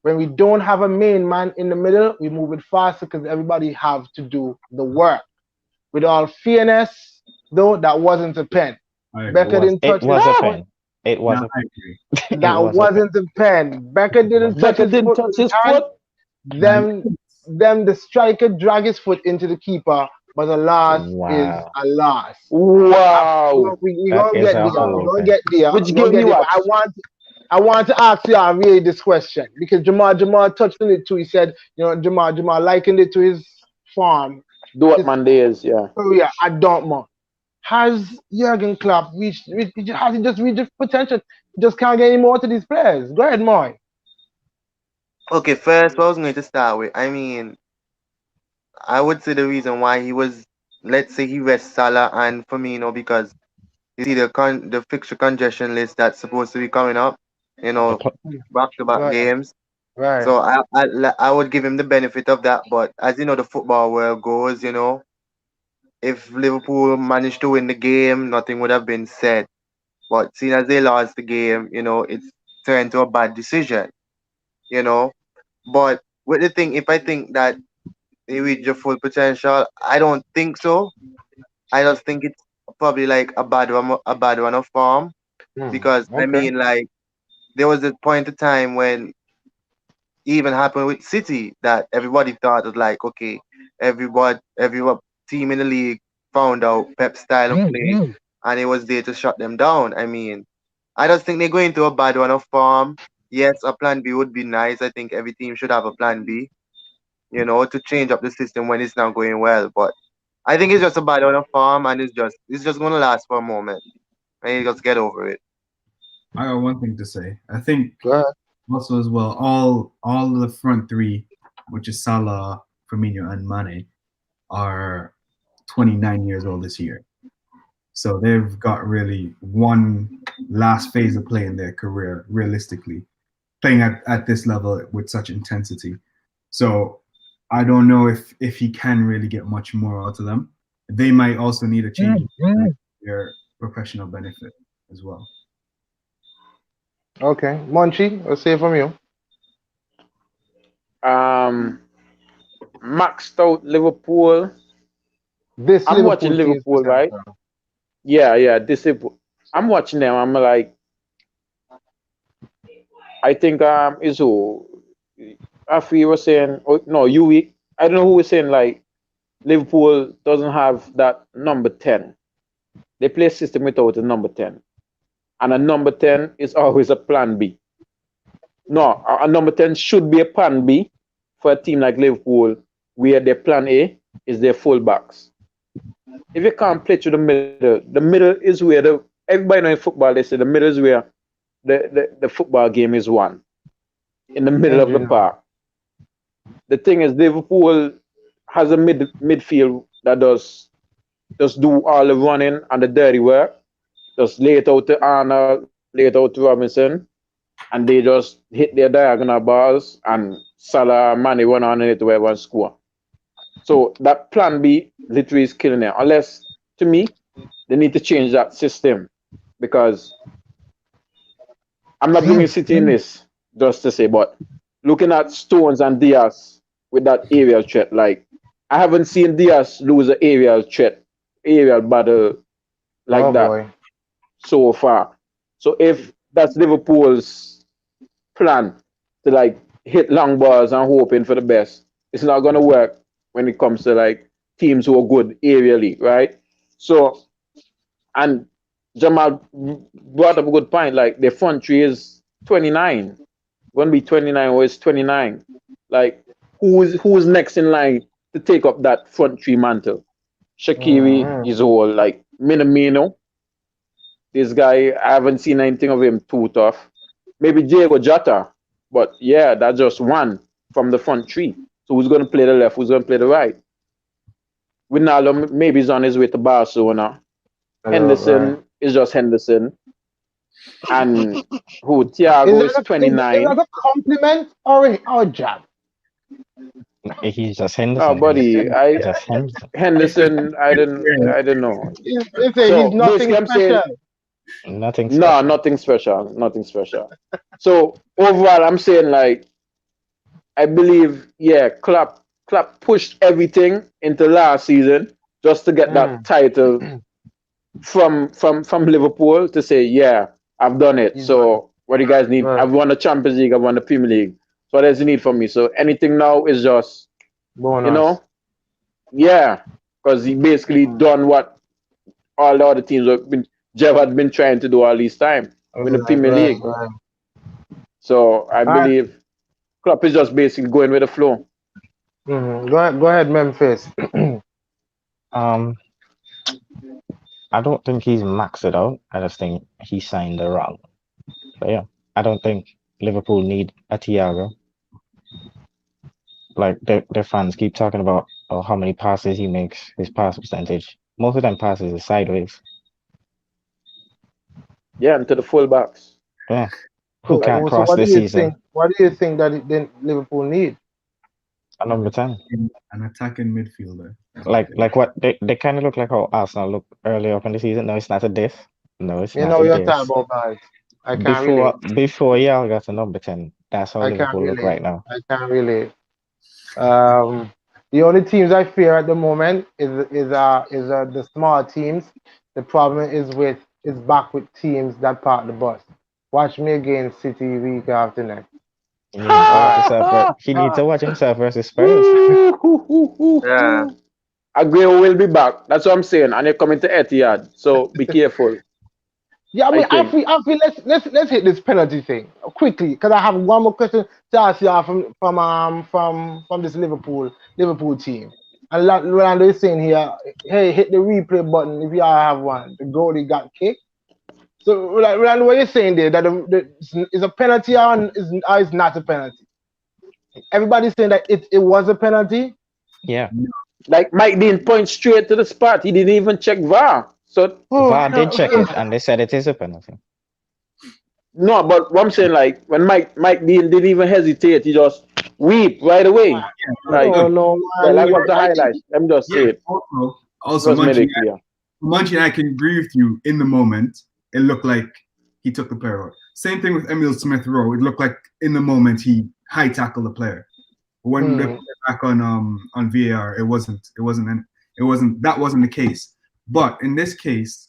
When we don't have a main man in the middle, we move it faster because everybody have to do the work. With all fairness, though, that wasn't a pen. I agree. Becca didn't It touch was his a foot. pen. It was No, a I agree. it That was a pen. wasn't a pen. Becca didn't touch Becca his didn't foot touch with his his hand. foot. The striker drag his foot into the keeper, but a loss is Wow. a loss. Wow. We're That gonna is get a there. We're whole gonna pen. get there. Which We're gonna game get you there. But watch? I want to ask you really this question because Jamal touched on it too. He said, Jamal likened it to his farm, his Dortmund days, yeah. career at Dortmund. Has Jurgen Klopp has he just reached his potential? He just can't get any more to these players. Go ahead, Moy. Okay, first, what I was going to start with, I mean, I would say the reason why he was, let's say he rests Salah and Firmino because you see the fixture congestion list that's supposed to be coming up, you The know, cl- back-to-back Right, games. right. So I would give him the benefit of that, but as you know, the football world goes, if Liverpool managed to win the game, nothing would have been said. But seeing as they lost the game, it's turned to a bad decision, you know. But with the thing, if I think that they reach their full potential, I don't think so. I just think it's probably like a bad one of form because I Okay. mean, like there was a point of time when even happened with City that everybody thought was like, okay, every team in the league found out Pep's style of play and it was there to shut them down. I mean, I just think they're going to a bad one of form. Yes, a plan B would be nice. I think every team should have a plan B, to change up the system when it's not going well. But I think it's just a bad one of form and it's just gonna last for a moment. And you just get over it. I got one thing to say. I think Go ahead. also as well, all the front three, which is Salah, Firmino, and Mane, are 29 years old this year. So they've got really one last phase of play in their career, realistically, playing at this level with such intensity. So I don't know if he can really get much more out of them. They might also need a change in their professional benefit as well. Okay, Monchi, let's hear from you. Maxed out Liverpool. This I'm watching Liverpool team's Liverpool, right? potential. Yeah. I'm watching them. I'm like, I think is who Afi was saying. Oh, no, Yui. I don't know who was saying like Liverpool doesn't have that number 10. They play a system without a number 10, and a number 10 is always a plan B. No, a number 10 should be a plan B for a team like Liverpool, where their plan A is their fullbacks. if you can't play through the middle is where everybody know in football they say the middle is where the football game is won. In the middle of the park. The thing is, Liverpool has a midfield that does do all the running and the dirty work. Just lay it out to Arnold, lay it out to Robinson, and they just hit their diagonal balls and Salah, Mane run on it to everyone score. So that plan B literally is killing them. Unless, to me, they need to change that system because I'm not bringing City in this just to say, but looking at Stones and Diaz with that aerial threat, like I haven't seen Diaz lose an aerial battle like that so far. So if that's Liverpool's plan to like hit long balls and hoping for the best, it's not gonna work when it comes to like teams who are good aerially, right? So and Jamal brought up a good point. Like the front three is 29, gonna be 29 or it's 29. Like who's next in line to take up that front three mantle? Shaqiri is all like Minamino. This guy, I haven't seen anything of him too tough. Maybe Diego Jota, but yeah, that's just one from the front three. So who's gonna play the left? Who's gonna play the right? Wijnaldum maybe is on his way to Barcelona. Henderson is just Henderson. And who? Thiago is 29. Is that a compliment or a jab? He's just Henderson. Oh, buddy, Just Henderson. Henderson, I don't know. He's nothing special. Nothing special. No, nothing special. Nothing special. So overall, I'm saying like, I believe, yeah, Klopp pushed everything into last season just to get that title from Liverpool to say, yeah, I've done it. So what do you guys need? I've won the Champions League, I've won the Premier League. So what does he need from me? So anything now is just, bonus. you know, yeah, because he basically done what all the other teams Jeff had been trying to do all this time with the Premier League. Right. So I believe Klopp is just basically going with the flow. Go ahead, Memphis. I don't think he's maxed it out. I just think he signed the wrong. But yeah, I don't think Liverpool need a Thiago. Like the fans keep talking about how many passes he makes, his pass percentage. Most of them passes is sideways. Yeah, and to the fullbacks. Yeah. Who can't cross this season? What do you think that Liverpool need? A number 10. An attacking midfielder. Like what they kind of look like how Arsenal looked earlier up in the season. No, it's not a diff. No, it's You not know a you're diff. talking about, guys. I can't relate. Before y'all got a number 10, that's how I can't Liverpool look relate. right now. I can't relate. The only teams I fear at the moment is the small teams. The problem is back with teams that park the bus. Watch me against City week after next. He needs to watch himself versus Spurs. Yeah. Aguero will be back. That's what I'm saying. And you're coming to Etihad. So be careful. Yeah, I think. feel let's hit this penalty thing quickly because I have one more question to ask you from this Liverpool team. And Rolando is saying here, hey, hit the replay button if y'all have one. The goalie got kicked. So Rolando, what you're saying there that is a penalty or is not a penalty? Everybody's saying that it was a penalty. Yeah. Like Mike didn't point straight to the spot. He didn't even check VAR. So VAR did check it and they said it is a penalty. no, but what I'm saying, like when Mike didn't even hesitate, he just weep right away. Like, no, like what the highlight. Let me just say it. Also, Just made it clear. Munchie, I can agree with you. In the moment, it looked like he took the player out. Same thing with Emile Smith Rowe. It looked like in the moment he high tackled the player. When they put it back on VAR, that wasn't the case. But in this case,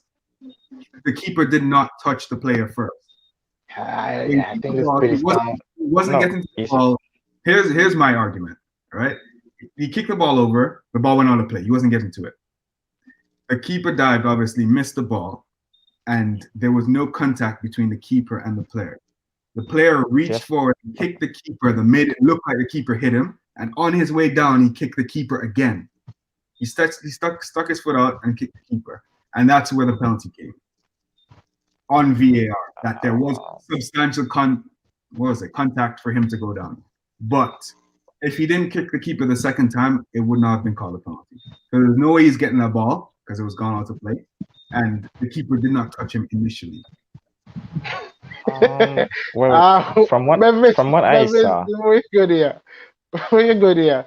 the keeper did not touch the player first. I think it's pretty strong. He wasn't getting to the ball. Here's my argument. All right, he kicked the ball over. The ball went out of play. He wasn't getting to it. The keeper dived, obviously missed the ball, and there was no contact between the keeper and the player. The player reached forward and kicked the keeper that made it look like the keeper hit him, and on his way down, he kicked the keeper again. He stuck his foot out and kicked the keeper, and that's where the penalty came on VAR. That there was substantial contact for him to go down. But if he didn't kick the keeper the second time, it would not have been called a penalty. So there's no way he's getting that ball because it was gone out of play, and the keeper did not touch him initially. Well, from what I saw, we're good here. We're good here.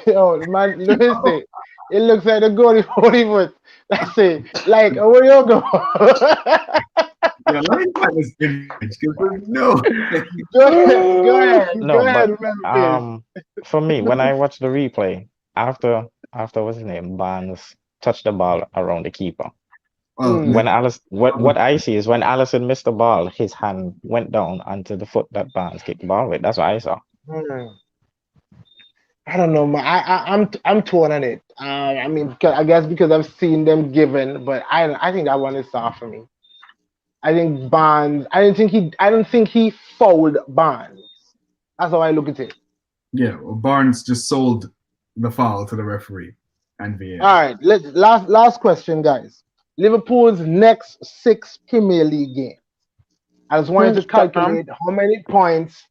Yo, man, let me say, it looks like the goalie holding foot. That's it. Like, where you go? Yeah, let me find this image because no. Go ahead. no, Go ahead, but remember for me, when I watched the replay, after what's his name, Barnes touched the ball around the keeper. When Alice, what I see is when Allison missed the ball, his hand went down onto the foot that Barnes kicked the ball with. That's what I saw. I don't know, man. I'm torn on it. I mean, I guess because I've seen them given, but I think that one is soft for me. I think Barnes. I don't think he fouled Barnes. That's how I look at it. Yeah, well, Barnes just sold the foul to the referee and VAR. All right, last question, guys. Liverpool's next 6 Premier League games. I just wanted to calculate how many points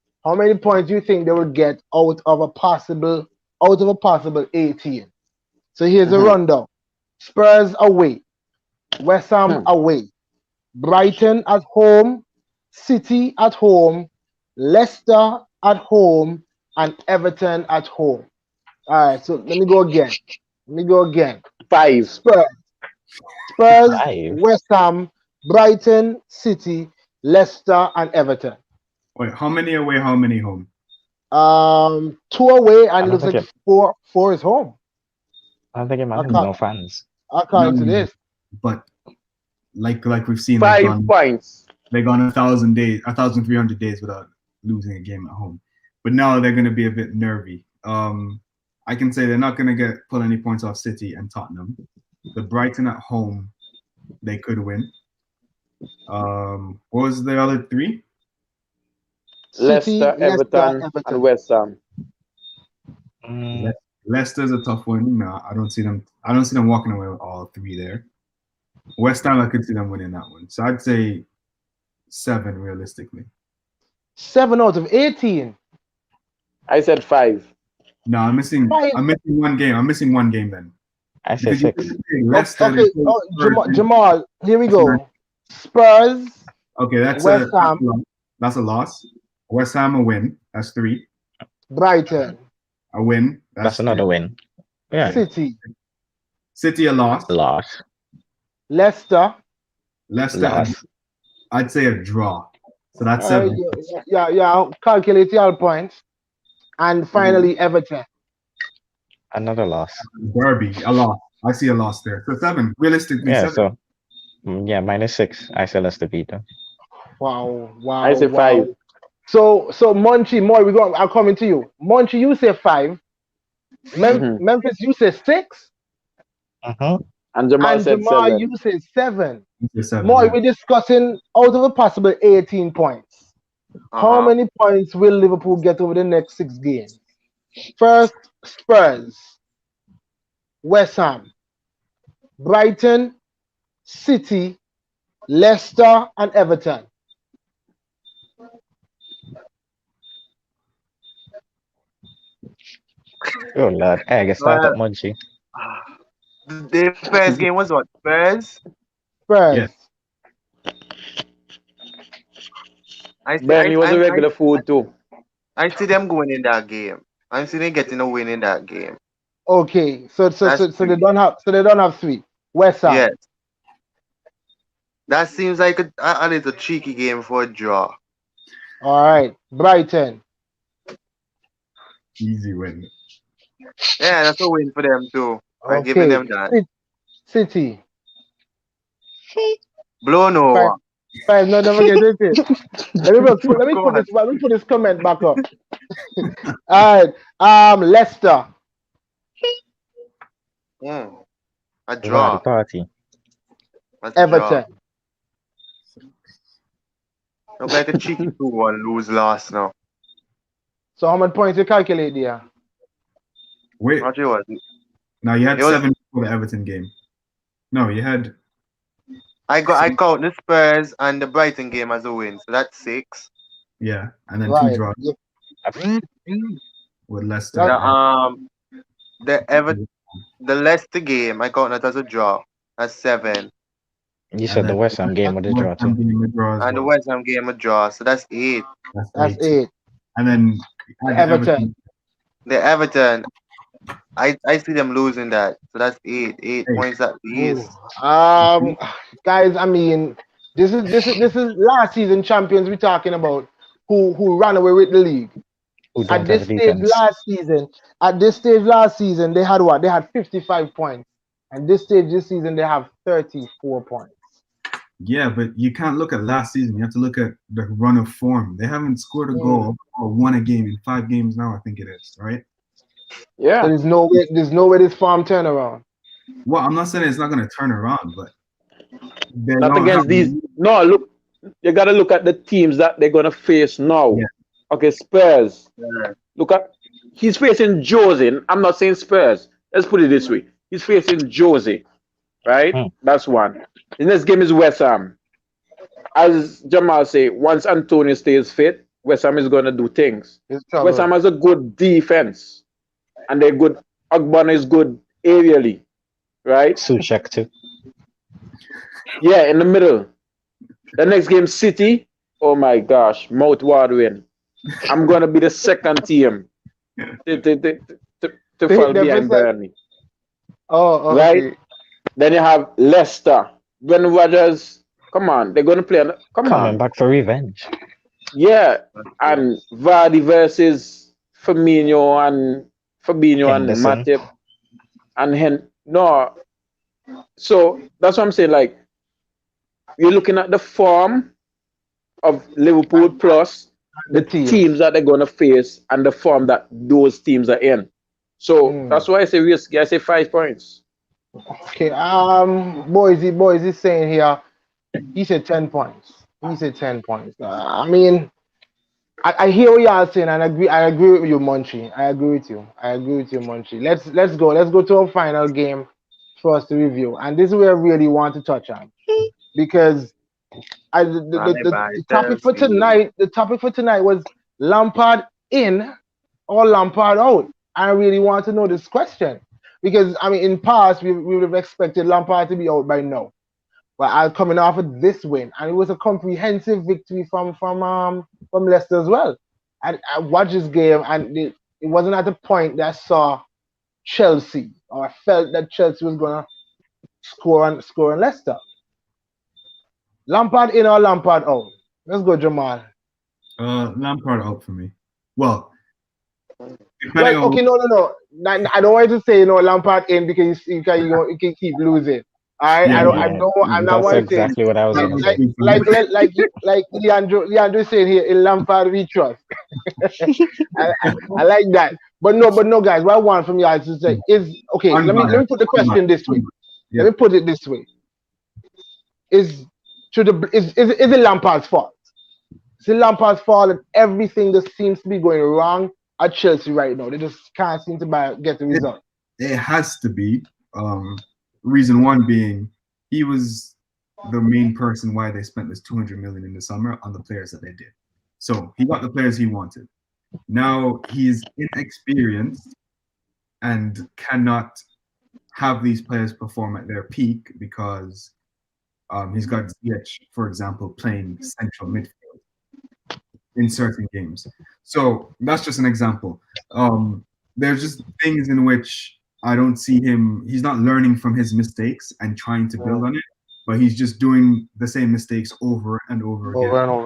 you think they would get out of a possible 18. So here's a rundown. Spurs away, West Ham away, Brighton at home, City at home, Leicester at home, and Everton at home. All right, so let me go again. 5. Spurs, 5. West Ham, Brighton, City, Leicester, and Everton. Wait, how many away? How many home? 2 away, and it looks like 4 is home. I don't think it matters. No fans. According to this, but like we've seen, 5 points. They've gone 1,300 days without losing a game at home. But now they're going to be a bit nervy. I can say they're not going to pull any points off City and Tottenham. The Brighton at home, they could win. What was the other 3? Leicester, Everton, and West Ham. Leicester's a tough one. No, I don't see them walking away with all 3 there. West Ham, I could see them winning that one. So I'd say 7 realistically. 7 out of 18. I said 5. No, I'm missing 1 game. I'm missing 1 game then. I said 6. Leicester, okay. Jamal, here we go. Spurs. Okay, that's a loss. West Ham a win. That's 3. Brighton. A win. That's another win. Yeah. City a loss. Loss. Leicester. Loss. I'd say a draw. So that's 7. Yeah. Calculate your points. And finally, Everton. Another loss. Derby, a loss. I see a loss there. So 7. Realistically, yeah, 7. So -6. I say Leicester beat them. Wow. I say 5. So Monchi, I'm coming to you. Monchi, you say 5. Memphis, you say 6. And Jamal said 7. You say 7. Moy, we're discussing out of a possible 18 points. How many points will Liverpool get over the next 6 games? First, Spurs, West Ham, Brighton, City, Leicester, and Everton. Oh Lord, I guess start up Munchie. The first game was what? Spurs? Spurs. Yeah. Ben, he was a regular food too. I see them going in that game. I see them getting a win in that game. Okay, so they don't have 3. West Ham. Yes. That seems like a little cheeky game for a draw. All right, Brighton. Easy win. Yeah, that's a win for them too. I'm giving them that. City. Blown over. 5. No, never get it. Let me put this comment back up. All right. Leicester. A draw. Party. Everton. Look like a cheeky 2-1 lose last now. So how many points you calculate there? Wait. How much was it? Now you had It was 7 for the Everton game. No, you had I count the Spurs and the Brighton game as a win, so that's 6. and then 2 Right. draws Yeah. with Leicester. That, The Leicester game I count that as a draw. That's 7. You And said the then West Ham game with a draw West Ham too. game a draw as And the well. West Ham game a draw, so that's 8. that's 8. 8. And then you had the Everton. The Everton, I see them losing that, so that's 8. 8 points at least. Guys, I mean, this is last season champions we're talking about who ran away with the league. Who At don't have this a stage defense? last season, they had what? They had 55 points. And this stage this season, they have 34 points. Yeah, but you can't look at last season. You have to look at the run of form. They haven't scored a goal or won a game in 5 games now, I think it is, right? Yeah. So there's no way this farm turnaround. Well, I'm not saying it's not going to turn around, but they Not don't against have- these. No, look, you got to look at the teams that they're going to face now. Yeah. Okay, Spurs. Yeah. Look at, he's facing Jose. I'm not saying Spurs. Let's put it this way. He's facing Jose, right? That's one. The next game is West Ham. As Jamal say, once Antonio stays fit, West Ham is going to do things. It's trouble. West Ham has a good defense, and they're good. Ogbonna is good aerially, right? Suchek too. Yeah, in the middle. The next game, City. Oh my gosh, mouth watering. I'm gonna be the second team to fall behind Burnley. Oh, okay. Right? Then you have Leicester. When Rodgers, come on, they're gonna play. Come Coming on, back for revenge. yeah. And Vardy versus Firmino and Fabinho and Henderson. Matip and no. So that's what I'm saying. Like, you're looking at the form of Liverpool plus the teams that they're gonna face and the form that those teams are in. So that's why I say risky. I say 5 points. Okay. Boys is saying here. He said 10 points. He said 10 points. I mean, I hear what y'all saying, and I agree with you, Munchie. I agree with you, Munchie. Let's go. Let's go to our final game for us to review, and this is where I really want to touch on because the topic for tonight. The topic for tonight was Lampard in or Lampard out. I really want to know this question because I mean, in past we would have expected Lampard to be out by now. But I'm coming off of this win, and it was a comprehensive victory from Leicester as well. And I watched this game, and it wasn't at the point that I saw Chelsea, or I felt that Chelsea was gonna score on Leicester. Lampard in or Lampard out? Let's go, Jamal. Lampard out for me. Well, Like, okay, no. I don't want you to say Lampard in because you can keep losing. I'm not That's saying exactly what I was gonna say. like Leandro saying here in Lampard we trust. I like that. But no, guys. What I want from you guys to say is okay. Let me put the question this way. Yeah. Let me put it this way. Is it Lampard's fault? Is it Lampard's fault that everything just seems to be going wrong at Chelsea right now? They just can't seem to get the result. It has to be. Reason one being he was the main person why they spent this 200 million in the summer on the players that they did. So he got the players he wanted. Now he's inexperienced and cannot have these players perform at their peak because he's got Ziyech, for example, playing central midfield in certain games. So that's just an example. There's just things in which I don't see him. He's not learning from his mistakes and trying to build on it, but he's just doing the same mistakes over and over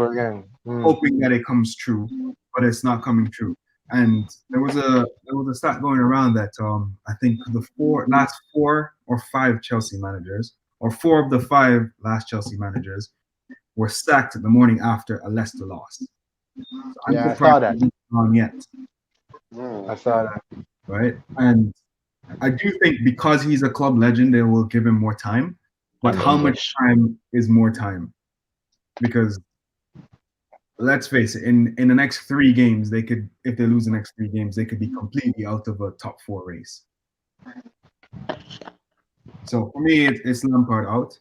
again, hoping that it comes true, but it's not coming true. And there was a stat going around that I think the last 4 or 5 Chelsea managers, or 4 of the 5 last Chelsea managers, were sacked the morning after a Leicester loss. So I saw that. Wrong yet. I saw that. Right, and I do think because he's a club legend, they will give him more time. But how much time is more time? Because let's face it, in the next 3 games, they could, if they lose the next 3 games, they could be completely out of a top 4 race. So for me, it's Lampard out.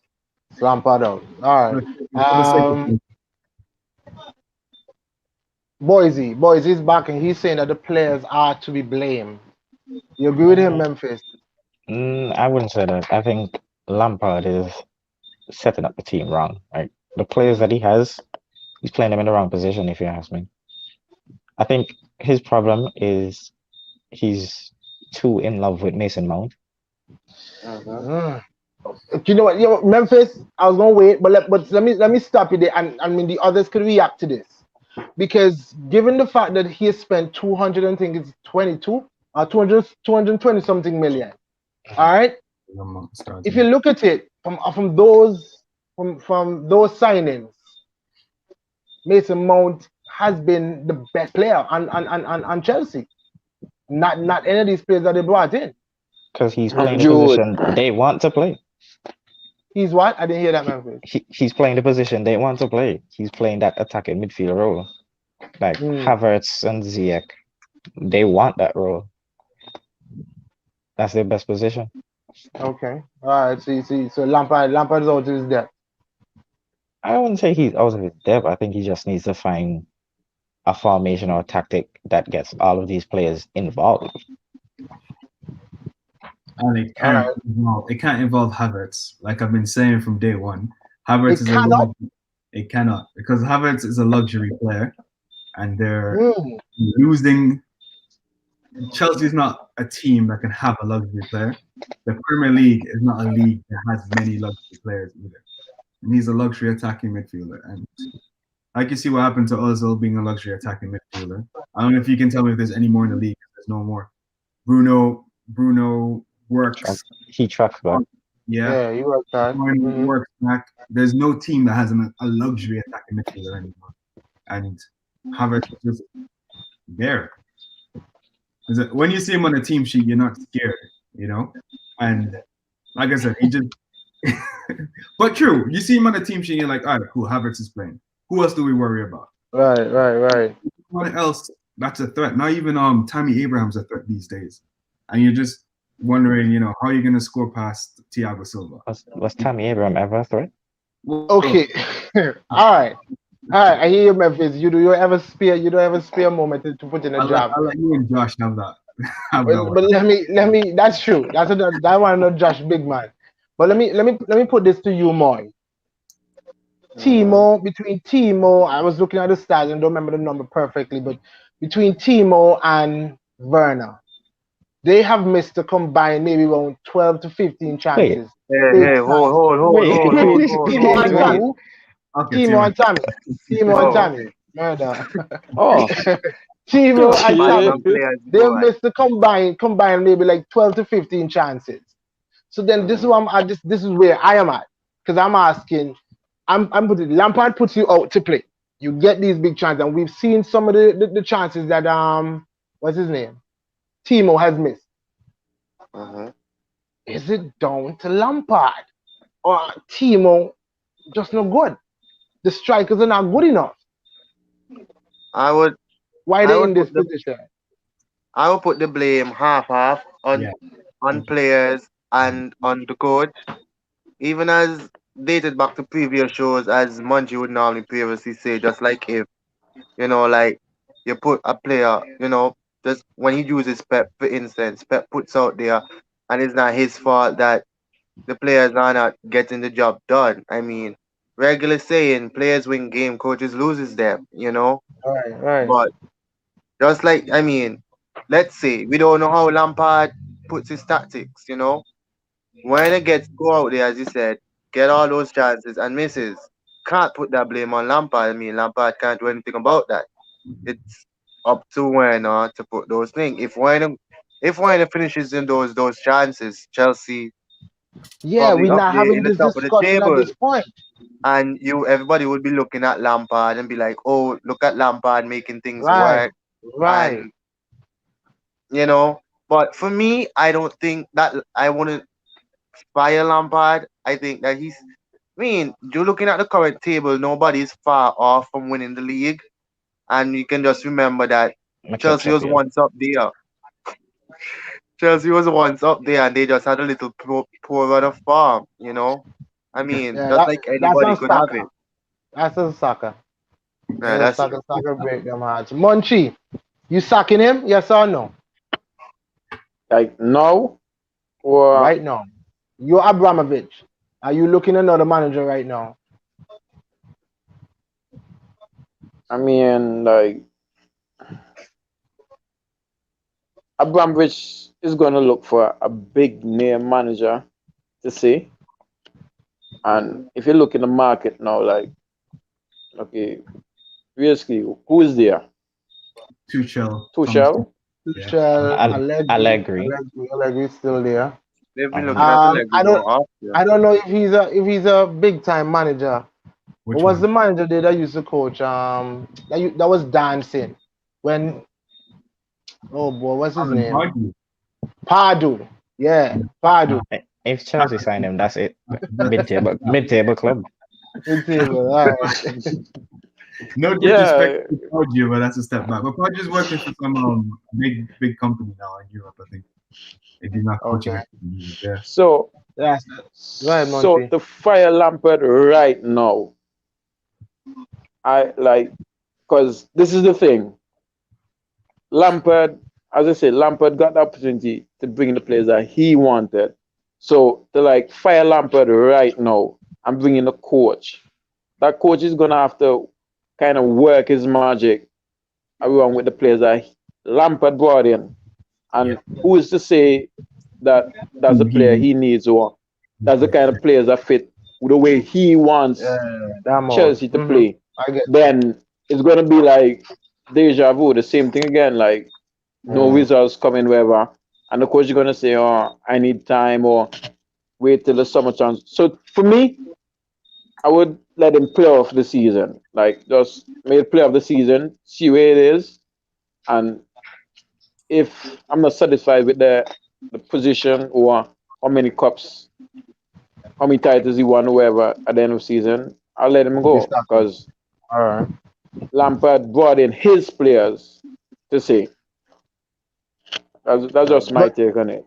Lampard out. All For right. the sake of Boise is back and he's saying that the players are to be blamed. You agree with him, Memphis? I wouldn't say that. I think Lampard is setting up the team wrong. Right, the players that he has, he's playing them in the wrong position. If you ask me, I think his problem is he's too in love with Mason Mount. Mm. You know what? Memphis. I was gonna wait, but let me stop you there, and I mean the others could react to this because given the fact that he has spent 200, I think it's 22 or 200, 220 something million. All right. If you starting. look at it from those signings, Mason Mount has been the best player on Chelsea. Not any of these players that they brought in. Because he's playing the Jude. position they want to play. He's what? I didn't hear that, Memphis. He's playing the position they want to play. He's playing that attacking midfield role. Like Mm, Havertz and Ziyech, they want that role. That's their best position. okay. All right. See. So Lampard's out of his depth. I wouldn't say he's out of his depth. I think he just needs to find a formation or a tactic that gets all of these players involved. And it All can't right. involve, it can't involve Havertz. Like I've been saying from day one, Havertz It is cannot. it cannot because Havertz is a luxury player, and they're Mm, losing. Chelsea's not a team that can have a luxury player. The Premier League is not a league that has many luxury players either. And he's a luxury attacking midfielder, and I can see what happened to Ozil being a luxury attacking midfielder. I don't know if you can tell me if there's any more in the league. There's no more. Bruno works. He tracks back. Yeah, yeah, you worked hard. Bruno works back. There's no team that has a luxury attacking midfielder anymore. And Havertz is just there. When you see him on the team sheet, you're not scared, you know? And like I said, he just. But true, you see him on the team sheet, you're like, all right, cool, Havertz is playing. Who else do we worry about? Right. What else? That's a threat. Not even Tammy Abraham's a threat these days. And you're just wondering, how are you going to score past Thiago Silva? Was Tammy Abraham ever a threat? Okay. All right. I hear you, Memphis. You don't ever spare a moment to put in a job. I'll let you and Josh have that. But let me. That's true. That one not Josh big man. But let me put this to you, Moy. Between Timo, I was looking at the stats and don't remember the number perfectly, but between Timo and Werner, they have missed a combined maybe around 12 to 15 chances. Hey, hold. Timo and Tommy. Okay, Timo and Tommy. Timo and Tommy. Murder. Oh, Timo and Yeah. Tommy. They've missed the combined maybe like 12 to 15 chances. So then this is where I'm at. This is where I am at. Because I'm asking, I'm putting Lampard puts you out to play. You get these big chances, and we've seen some of the chances that what's his name? Timo has missed. Is it down to Lampard? Or Timo just not good? The strikers are not good enough. I would Why I they would in this put the position? I would put the blame half on Yeah. players and on the coach. Even as dated back to previous shows, as Munchie would normally previously say, just like if like you put a player, just when he uses Pep, for instance, Pep puts out there, and it's not his fault that the players are not getting the job done. I mean, regular saying, players win game, coaches loses them. Right. But just like, I mean, let's say we don't know how Lampard puts his tactics. When it gets go out there, as you said, get all those chances and misses. Can't put that blame on Lampard. I mean, Lampard can't do anything about that. It's up to Werner to put those things. If Werner finishes in those chances, Chelsea Yeah, probably we're up not there having in the this top of the discussion at table. this point. And everybody would be looking at Lampard and be like, oh, look at Lampard making things Right. work. Right. And but for me, I don't think that I want to fire Lampard. I think that I mean, you're looking at the current table, nobody's far off from winning the league. And you can just remember that Except Chelsea was Sheffield. once up there. Chelsea was once up there and they just had a little poor run of form, you know. I mean, Yeah, just like that's anybody on could soccer. happen. That's on soccer. Yeah, Yeah, that's soccer break them hearts. Munchie, you sucking him? Yes or no? Like no, or Right now. You Abramovich. Are you looking another manager right now? I mean, like Abramovich is going to look for a big name manager to see. And if you look in the market now, like, okay, basically, who is there? Tuchel, Thomas. Tuchel? Yeah. Tuchel, Allegri. Allegri's still there. they've been looking Um, at Allegri I don't more often. I don't know if he's a big time manager. Which What was one? the manager there that used to coach? That was dancing. When oh boy, what's his Alan name? Pardew. Pardew. Yeah, Pardew. if Chelsea sign him, that's it. Mid-table club. Good table. All right. No Yeah, disrespect to Pardew, but that's a step back. But Pardew's working for some big company now in Europe, I think. If he's not coaching Okay. it. Yeah. so Yes. Go ahead, so Monty. to fire Lampard right now, I like because this is the thing. Lampard, as I said, Lampard got the opportunity to bring in the players that he wanted. So to like fire Lampard right now and bring in a coach, that coach is gonna have to kind of work his magic around with the players that Lampard brought in. And who is to say that that's the player he needs or that's the kind of players that fit with the way he wants Yeah, that mode. Chelsea to play? I get Then it's gonna be like deja vu, the same thing again, like no results coming wherever. And the coach is gonna say, oh, I need time or wait till the summer chance. So for me, I would let him play off the season. Like just make play off the season, see where it is, and if I'm not satisfied with the position or how many cups, how many titles he won, or whatever, at the end of the season, I'll let him go because all right. Lampard brought in his players to say. That's just my take on it.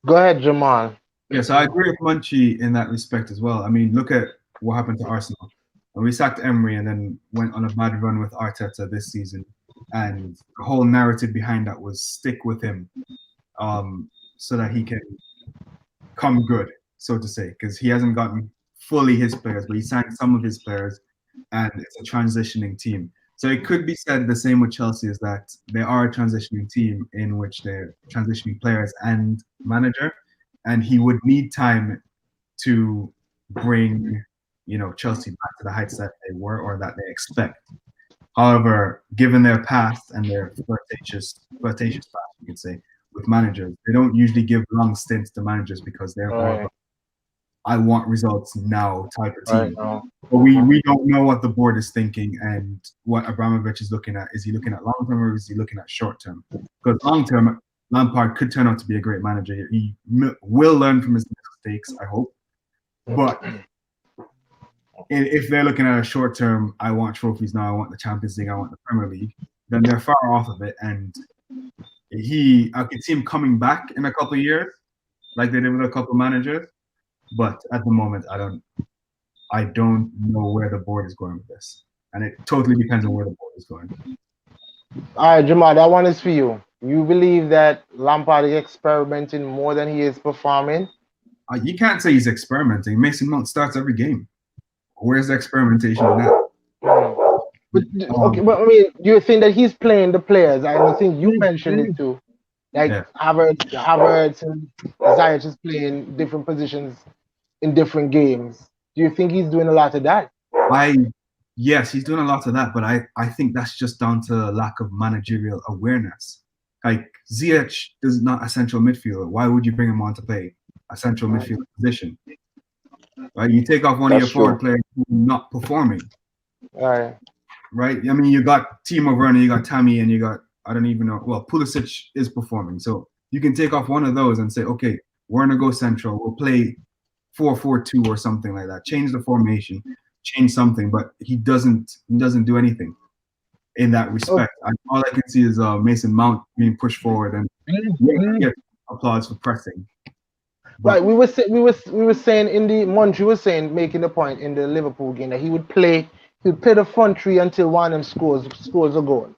Go ahead, Jamal. Yes, I agree with Munchie in that respect as well. I mean, look at what happened to Arsenal. When we sacked Emery and then went on a bad run with Arteta this season, and the whole narrative behind that was stick with him, so that he can come good, so to say, because he hasn't gotten fully his players, but he signed some of his players, and it's a transitioning team. So it could be said the same with Chelsea is that they are a transitioning team in which they're transitioning players and manager, and he would need time to bring, Chelsea back to the heights that they were or that they expect. However, given their past and their flirtatious past, you could say, with managers, they don't usually give long stints to managers because they're more of a, I want results now type of team. But we don't know what the board is thinking and what Abramovich is looking at. Is he looking at long term or is he looking at short term? Because long term, Lampard could turn out to be a great manager. He will learn from his mistakes, I hope. But if they're looking at a short term, I want trophies now, I want the Champions League, I want the Premier League, then they're far off of it. And I could see him coming back in a couple of years, like they did with a couple of managers. But at the moment, I don't know where the board is going with this, and it totally depends on where the board is going. All right, Jamal, that one is for you. You believe that Lampard is experimenting more than he is performing? You can't say he's experimenting. Mason Mount starts every game. Where's the experimentation in that? But I mean, do you think that he's playing the players? I think you mentioned it too. Like Havertz and Ziyech is playing different positions in different games. Do you think he's doing a lot of that? Yes, he's doing a lot of that, but I think that's just down to lack of managerial awareness. Like Ziyech is not a central midfielder. Why would you bring him on to play a central midfielder position? Right? You take off one of your forward players who's not performing. Right. Right? I mean, you got Timo Werner, you got Tammy, and you got, I don't even know. Well, Pulisic is performing. So you can take off one of those and say, okay, Werner go central. We'll play 4-4-2 or something like that. Change the formation, change something. But he doesn't do anything in that respect. All I can see is Mason Mount being pushed forward. And applause for pressing. Right, But we were saying in the Montreal was saying making the point in the Liverpool game that he would play the front three until one of them scores a goal.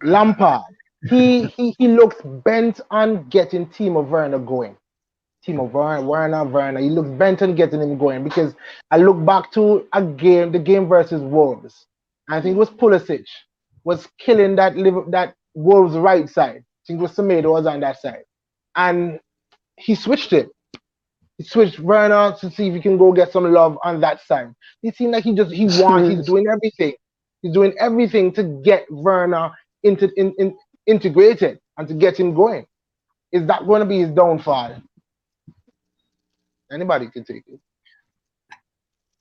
Lampard, he looks bent on getting Timo Werner going. Werner. He looks bent on getting him going because I look back to the game versus Wolves. I think it was Pulisic was killing that Wolves right side. I think it was Semedo was on that side, and he switched it. He switched Werner to see if he can go get some love on that side. It seemed like he's doing everything. He's doing everything to get Werner integrated and to get him going. Is that going to be his downfall? Anybody can take it.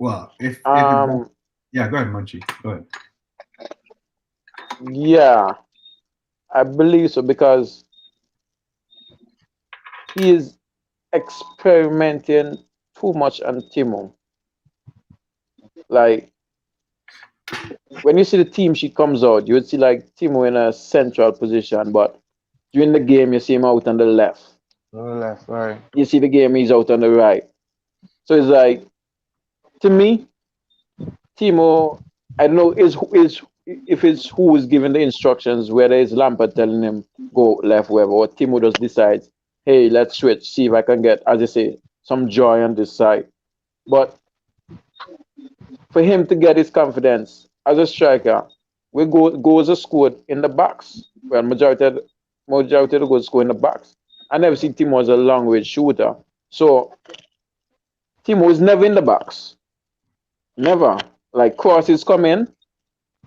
well, if Um, yeah, go ahead, Munchie. Go ahead. yeah, I believe so because he is experimenting too much on Timo. Like when you see the team she comes out, you would see like Timo in a central position, but during the game you see him out on the left. On the left, right. You see the game he's out on the right. So it's like to me, Timo, I don't know is if it's who is giving the instructions, whether it's Lampard telling him go left, wherever, or Timo just decides, hey, let's switch, see if I can get, as I say, some joy on this side. But for him to get his confidence as a striker, we goals are scored in the box. Well, majority of the goals scored in the box. I never seen Timo as a long range shooter. So Timo is never in the box. Never. Like crosses come in,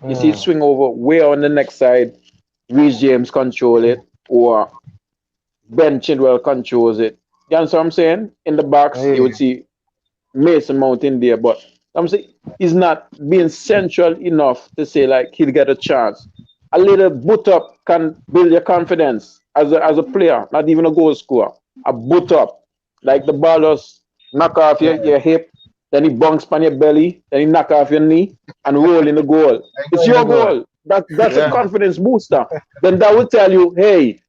you see it swing over way on the next side, Reece James control it, or Ben Chilwell controls it. You understand what I'm saying? In the box, you would see Mason Mount in there, but I'm saying he's not being central enough to say like he'll get a chance. A little boot up can build your confidence as a player, not even a goal scorer. A boot up, like the ball just knock off your hip, then he bunks on your belly, then he knock off your knee and roll in the goal. It's your goal. That's a confidence booster. Then that will tell you, hey,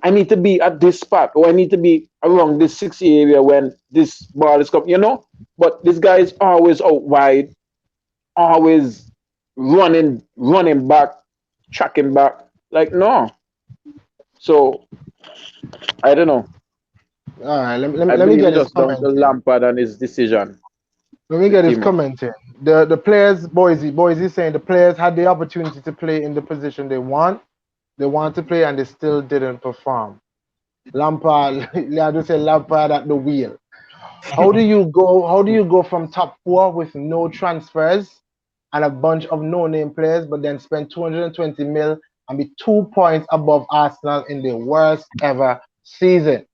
I need to be at this spot, or I need to be around this 60 area when this ball is coming, But this guy is always out wide, always running back, tracking back. Like, no. So, I don't know. All right, let I me believe get it's his just down comment. to Lampard and his decision. Let me get his Timo. comment in. The players, Boise saying the players had the opportunity to play in the position they want to play, and they still didn't perform. Lampard, I just say Lampard at the wheel. How do you go from top four with no transfers and a bunch of no-name players, but then spend 220 mil and be 2 points above Arsenal in the worst ever season?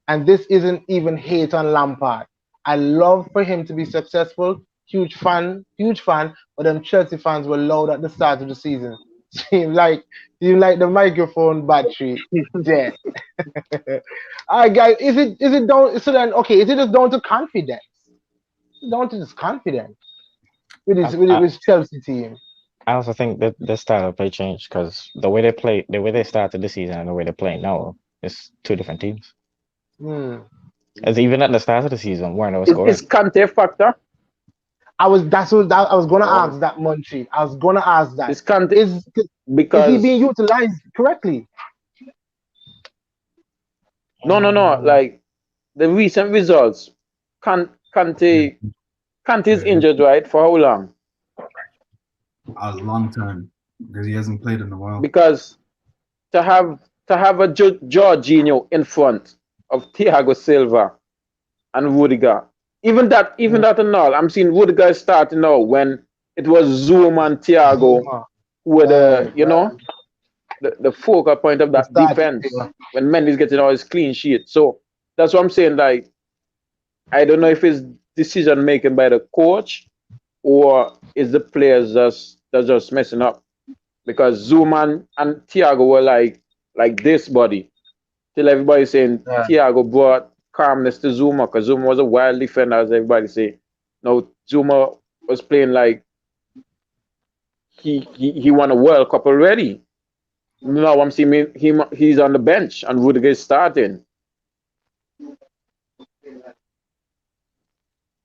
And this isn't even hate on Lampard. I love for him to be successful. Huge fan. But them Chelsea fans were loud at the start of the season. Seem like the microphone battery dead. All right, guys. Is it down? So then, okay. Is it just down to confidence? Down to just confidence with his Chelsea team. I also think that the style of play changed because the way they started the season and the way they're playing now is two different teams. As even at the start of the season, Werner was scoring. Is Kante factor? I was gonna ask that, Munchie. I was gonna ask that. Is Kante Is he being utilized correctly? No. Like the recent results, Kante is injured, right? For how long? A long time because he hasn't played in a while. Because to have a Jorginho in front of Thiago Silva and Rudiger, even that and all, I'm seeing Rudiger starting now when it was Zoom and Thiago who were the focal point of that defense when Mendy's getting all his clean sheet. So that's what I'm saying. Like, I don't know if it's decision making by the coach or is the players just messing up, because Zuma and Thiago were like this body till everybody's saying Thiago brought calmness to Zuma because Zuma was a wild defender, as everybody say. No, Zuma was playing like he won a World Cup already. No, I'm seeing him. He's on the bench and Rudiger is starting.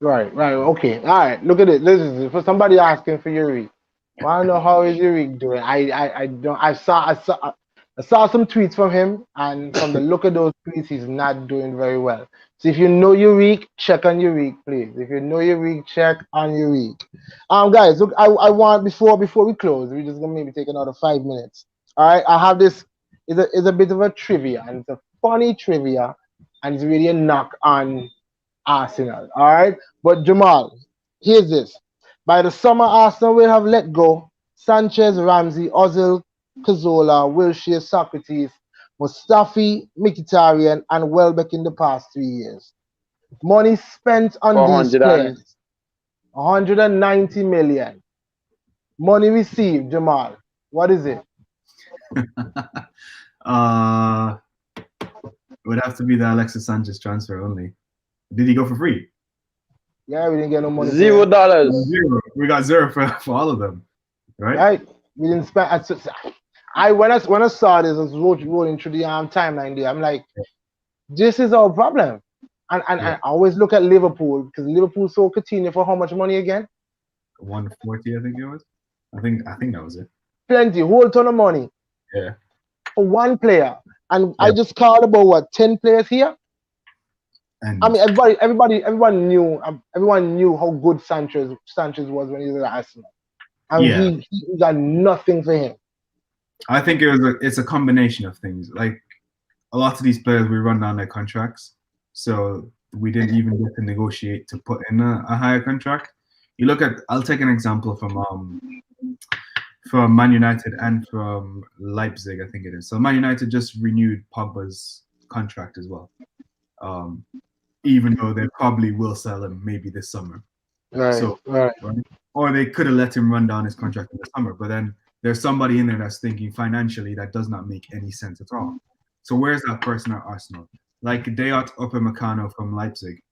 Right. Okay. All right. Look at it. This is for somebody asking for your week. Want to know how is your week doing? I don't. I saw some tweets from him, and from the look of those tweets, he's not doing very well. So if you know your week, check on your week, please. If you know your week, check on your week. Guys, look, I want before we close, we're just gonna maybe take another 5 minutes. All right. I have this. It's a bit of a trivia, and it's a funny trivia, and it's really a knock on Arsenal. All right. But Jamal, here's this. By the summer, Arsenal will have let go Sanchez, Ramsey, Ozil, Cazorla, Wilshere, Socrates, Mustafi, Mkhitaryan, and Welbeck in the past 3 years. Money spent on these 400 and players, 190 million. Money received, Jamal. What is it? It would have to be the Alexis Sanchez transfer only. Did he go for free? Yeah, we didn't get no money. for $0. him. Zero. We got zero for all of them, right? Right? We didn't spend. When I saw this, I was rolling through the timeline there. I'm like, this is our problem. And Yeah. I always look at Liverpool because Liverpool sold Coutinho for how much money again? 140, I think it was. I think that was it. Plenty, whole ton of money Yeah. for one player. And I Yep. just called about what 10 players here. And I mean, everyone knew how good Sanchez was when he was at Arsenal, and Yeah. he got nothing for him. I think it's a combination of things. Like a lot of these players, we run down their contracts, so we didn't even get to negotiate to put in a higher contract. You look at, I'll take an example from Man United and from Leipzig, I think it is. So Man United just renewed Pogba's contract as well, even though they probably will sell him maybe this summer. Right, So, right. or they could have let him run down his contract in the summer, but then there's somebody in there that's thinking financially that does not make any sense at all. So where's that person at Arsenal? Like Dayot Upamecano from Leipzig.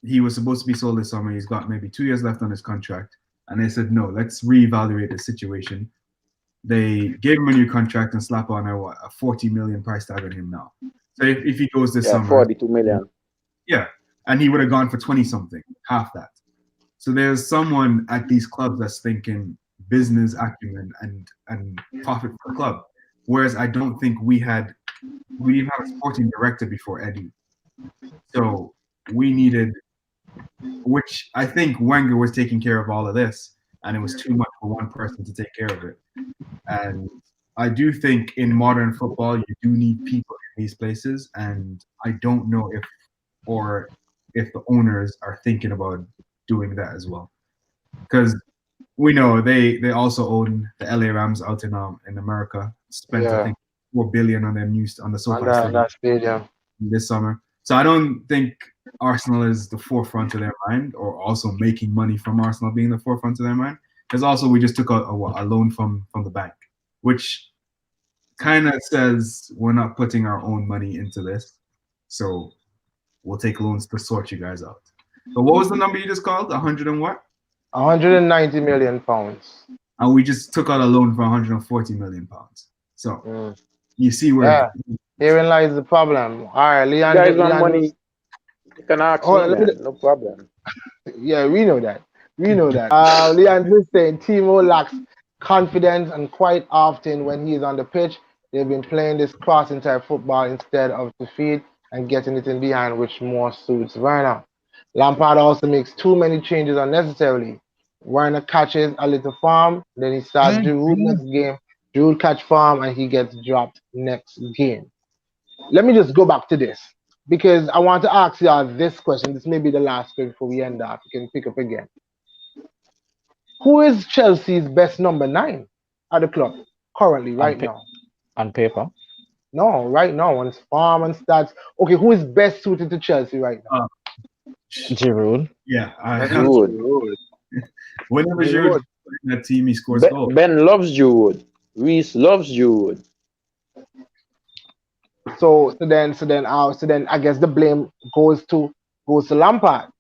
He was supposed to be sold this summer. He's got maybe 2 years left on his contract. And they said, no, let's reevaluate the situation. They gave him a new contract and slap on a 40 million price tag on him now. So if he goes this summer, 42 million. yeah, and he would have gone for 20 something, half that. So there's someone at these clubs that's thinking business acumen and profit for the club. Whereas I don't think we even had a sporting director before Eddie. So we needed, which I think Wenger was taking care of all of this, and it was too much for one person to take care of it. And I do think in modern football, you do need people in these places, and I don't know if the owners are thinking about doing that as well, because we know they also own the LA Rams out in America. Spent I think $4 billion on on the SoFi Stadium this summer. So I don't think Arsenal is the forefront of their mind, or also making money from Arsenal being the forefront of their mind. Because also we just took a loan from the bank, which kind of says we're not putting our own money into this. So we'll take loans to sort you guys out. But what was the number you just called? 100 and what? 190 million pounds. And we just took out a loan for 140 million pounds. So you see where herein lies the problem. All right, Leon. You guys want money? You can ask me, man. No problem. Yeah, we know that. Leon is saying Timo lacks confidence, and quite often when he is on the pitch, they've been playing this crossing type football instead of to feed and getting it in behind, which more suits Werner. Lampard also makes too many changes unnecessarily. Werner catches a little form, then he starts Giroud next game. Giroud catch form, and he gets dropped next game. Let me just go back to this, because I want to ask y'all this question. This may be the last question before we end up. You can pick up again. Who is Chelsea's best number 9 at the club currently, right now? On paper? No, right now, on form and stats. Okay, who is best suited to Chelsea right now? Giroud. Yeah, Giroud. Whenever Giroud in that team, he scores goals. Ben loves Giroud. Reese loves Giroud. So then I guess the blame goes to Lampard,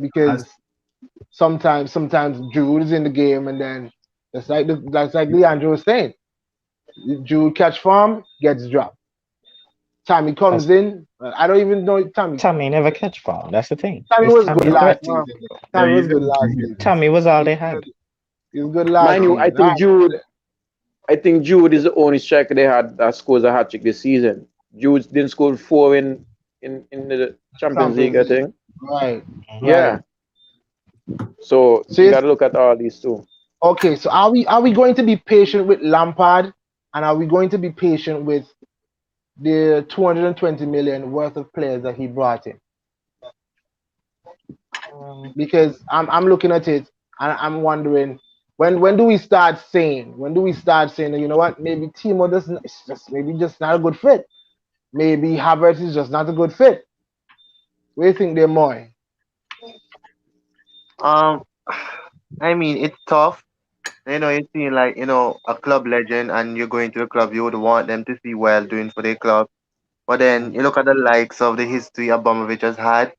because sometimes Giroud is in the game, and then that's like Leandro was saying. Jude catch form, gets dropped. Tammy comes in. I don't even know Tammy. Tammy never catch form. That's the thing. Tammy Is was Tammy good a last threat? season. Yeah, Tammy was he's good last season. Tammy was all He they was had. good, he was good last Mind you, season. I think Jude is the only striker they had that scores a hat trick this season. Jude didn't score 4 in the Champions League, I think. Right. Yeah. So So you got to look at all these too. okay, so are we going to be patient with Lampard, and are we going to be patient with the 220 million worth of players that he brought in? Because I'm looking at it and I'm wondering when do we start saying that, you know what, maybe Timo doesn't, it's just maybe just not a good fit. Maybe Havertz is just not a good fit. What do you think there, Moy? I mean, it's tough. You're seeing like, a club legend and you're going to a club you would want them to see well doing for their club. But then you look at the likes of the history Abramovich has had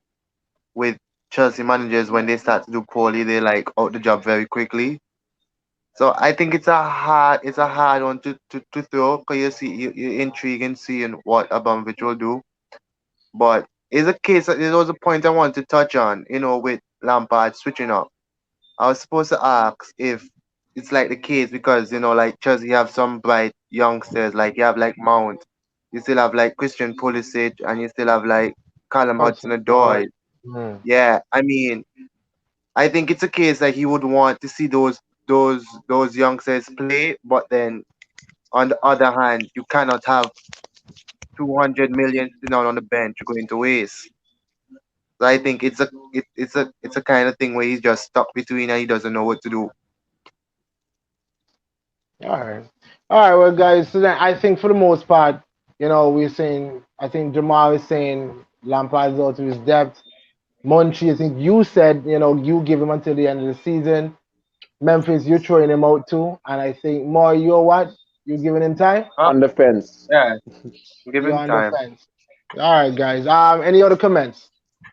with Chelsea managers when they start to do poorly, they like out the job very quickly. So I think it's a hard one to throw because you're intrigued in seeing what Abramovich will do. But it's a case that there was a point I want to touch on, with Lampard switching up. I was supposed to ask if it's like the case because like Chelsea, you have some bright youngsters, like you have like Mount, you still have like Christian Pulisic, and you still have like Callum Hudson-Odoi. Mm. Yeah, I mean, I think it's a case that he would want to see those youngsters play, but then on the other hand, you cannot have 200 million sitting out on the bench going to waste. So I think it's a kind of thing where he's just stuck between and he doesn't know what to do. All right, well guys, so then I think for the most part, we're saying, I think Jamal is saying Lampard's out of his depth. Munchie, I think you said, you give him until the end of the season. Memphis, you're throwing him out too. And I think more, you're what? You giving him time? On the fence. Yeah, give You're him on the time. fence. All right, guys. Any other comments?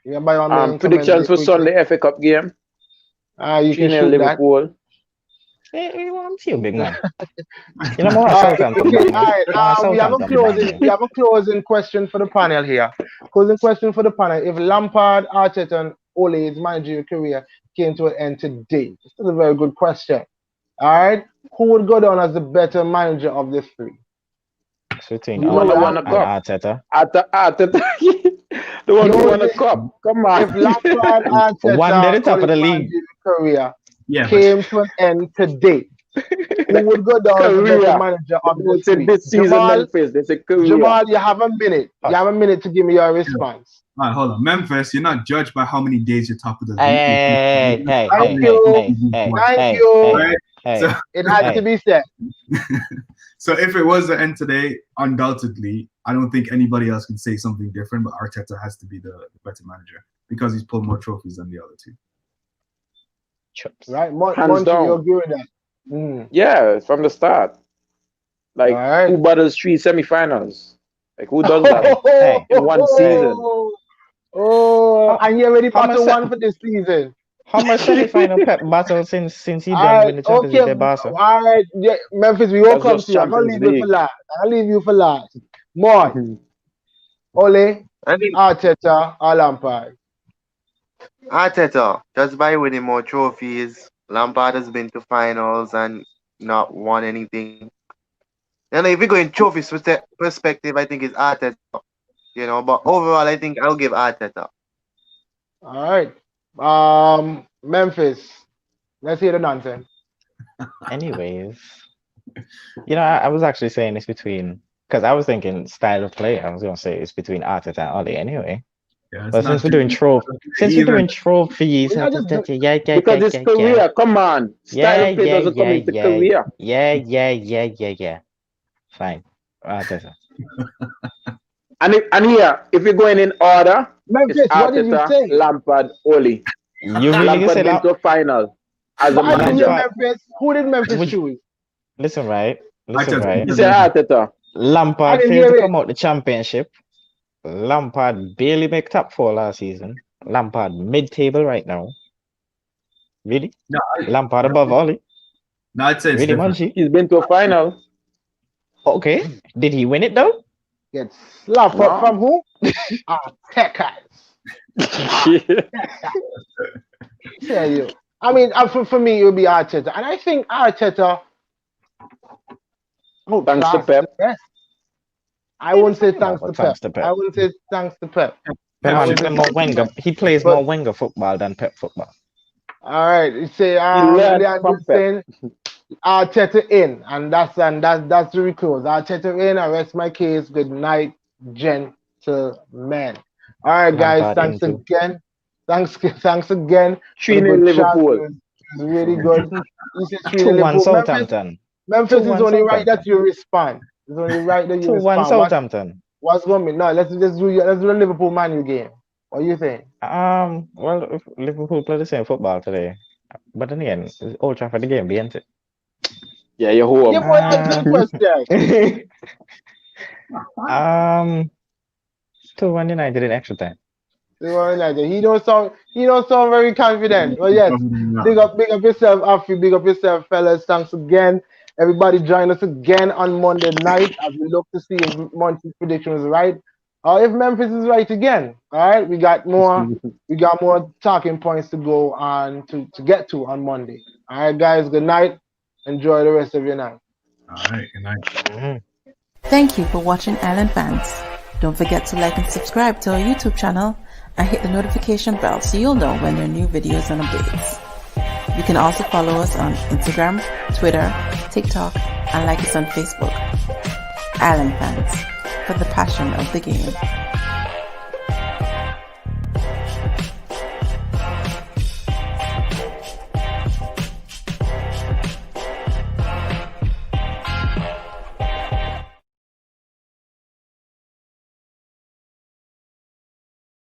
Anybody want to make any comments Predictions real for quickly? Sunday FA Cup game. You can 3-0 shoot that. Liverpool. Hey, I'm you, big man. You know what? All right, Southampton, okay, man. we have a Southampton, closing question for the panel here. Closing question for the panel. If Lampard, Arteta, and Ole's managerial career came to an end today, this is a very good question. All right, who would go down as the better manager of the three? It's between You know Ole who won a and cup. Arteta. Arteta. The one who won a cup. Come on. If Lampard, Arteta, One at the top of the Ole's league. managerial career Yeah, came to an end today, who would go down as the better manager of the They three? this season Memphis. They say career. Jamal, you have a minute. You have a minute to give me your response. all right, hold on. Memphis, you're not judged by how many days you're top of the league. Hey, Thank you. Right? So, It had to be said. so if it was the end today, undoubtedly, I don't think anybody else can say something different, but Arteta has to be the better manager because he's pulled more trophies than the other two. Right? Hands Monty, down. you agree with that? Mm. Yeah, from the start. Like All right. who battles 3 semifinals? Like who does that Hey. in one season? Oh, and you already How much battle se- one for this season. How much semi-final Pep battle since he All done right, win the Champions okay. League with Barca? All right, yeah, Memphis, we will That's come just to you. I'm gonna Champions leave you for League. last. I'll leave you for last. More, Ole, I think Arteta, or Lampard. Arteta, just by winning more trophies, Lampard has been to finals and not won anything. If we go in trophies perspective, I think it's Arteta. But overall, I think I'll give Arteta. All right. Memphis, let's hear the nonsense. Anyways, I was actually saying it's between, because I was thinking style of play. I was gonna say it's between Arteta and Ole anyway. Yeah, But since we're doing trophies, yeah, Because it's career. Come on. Style of play doesn't come into career. Yeah. Fine, Arteta. And if you're going in order, Memphis, it's what did you Arteta, say? Lampard, Ole. You really Lampard say went to a final as a Why did manager. Memphis? Who did Memphis Which- choose? Listen, right? You say Arteta. Lampard I didn't failed hear to it. come out the championship. Lampard barely make top 4 last season. Lampard mid-table right now. Really? No, Lampard above Ole. no, I'd say it's Really, different. Munchie? He's been to a final. Okay. Did he win it though? Get slapped No. from who? Arteta. Tell you. I mean, for me, it would be Arteta. And I think Arteta Thanks to outclassed Pep. the best. I wouldn't say No, thanks but to thanks Pep. to Pep. I wouldn't say thanks to Pep. The I man would play say more thanks to Wenger. Pep. He plays But more Wenger football than Pep football. all right, you say He learned Leandro from Pep. saying Arteta in, and that's very close. Arteta in. I rest my case. Good night, gentlemen. All right, guys. Lampard Thanks into again. Thanks again for the 3-0 good chat. Liverpool. It was really good. You said 3 2-1 Liverpool. Southampton. Memphis is 2-1 only right that Southampton. you respond. It's only right that you 2-1 respond. Southampton. What's going to be? No, let's do the Liverpool Man U game. What do you think? Well, if Liverpool play the same football today, but then again, it's Old Trafford the game, isn't it? Yeah, you're home. Yeah, boy, that's the question. 2-1 United in extra time. He don't sound very confident. But yes, big up yourself, Afi. Big up yourself, fellas. Thanks again. Everybody join us again on Monday night as we look to see if Monty's prediction was right or if Memphis is right again. All right, we got more talking points to go on to get to on Monday. All right, guys. Good night. Enjoy the rest of your night. All right, good night. Thank you for watching Island Fans. Don't forget to like and subscribe to our YouTube channel and hit the notification bell so you'll know when there are new videos and updates. You can also follow us on Instagram, Twitter, TikTok, and like us on Facebook. Island Fans, for the passion of the game.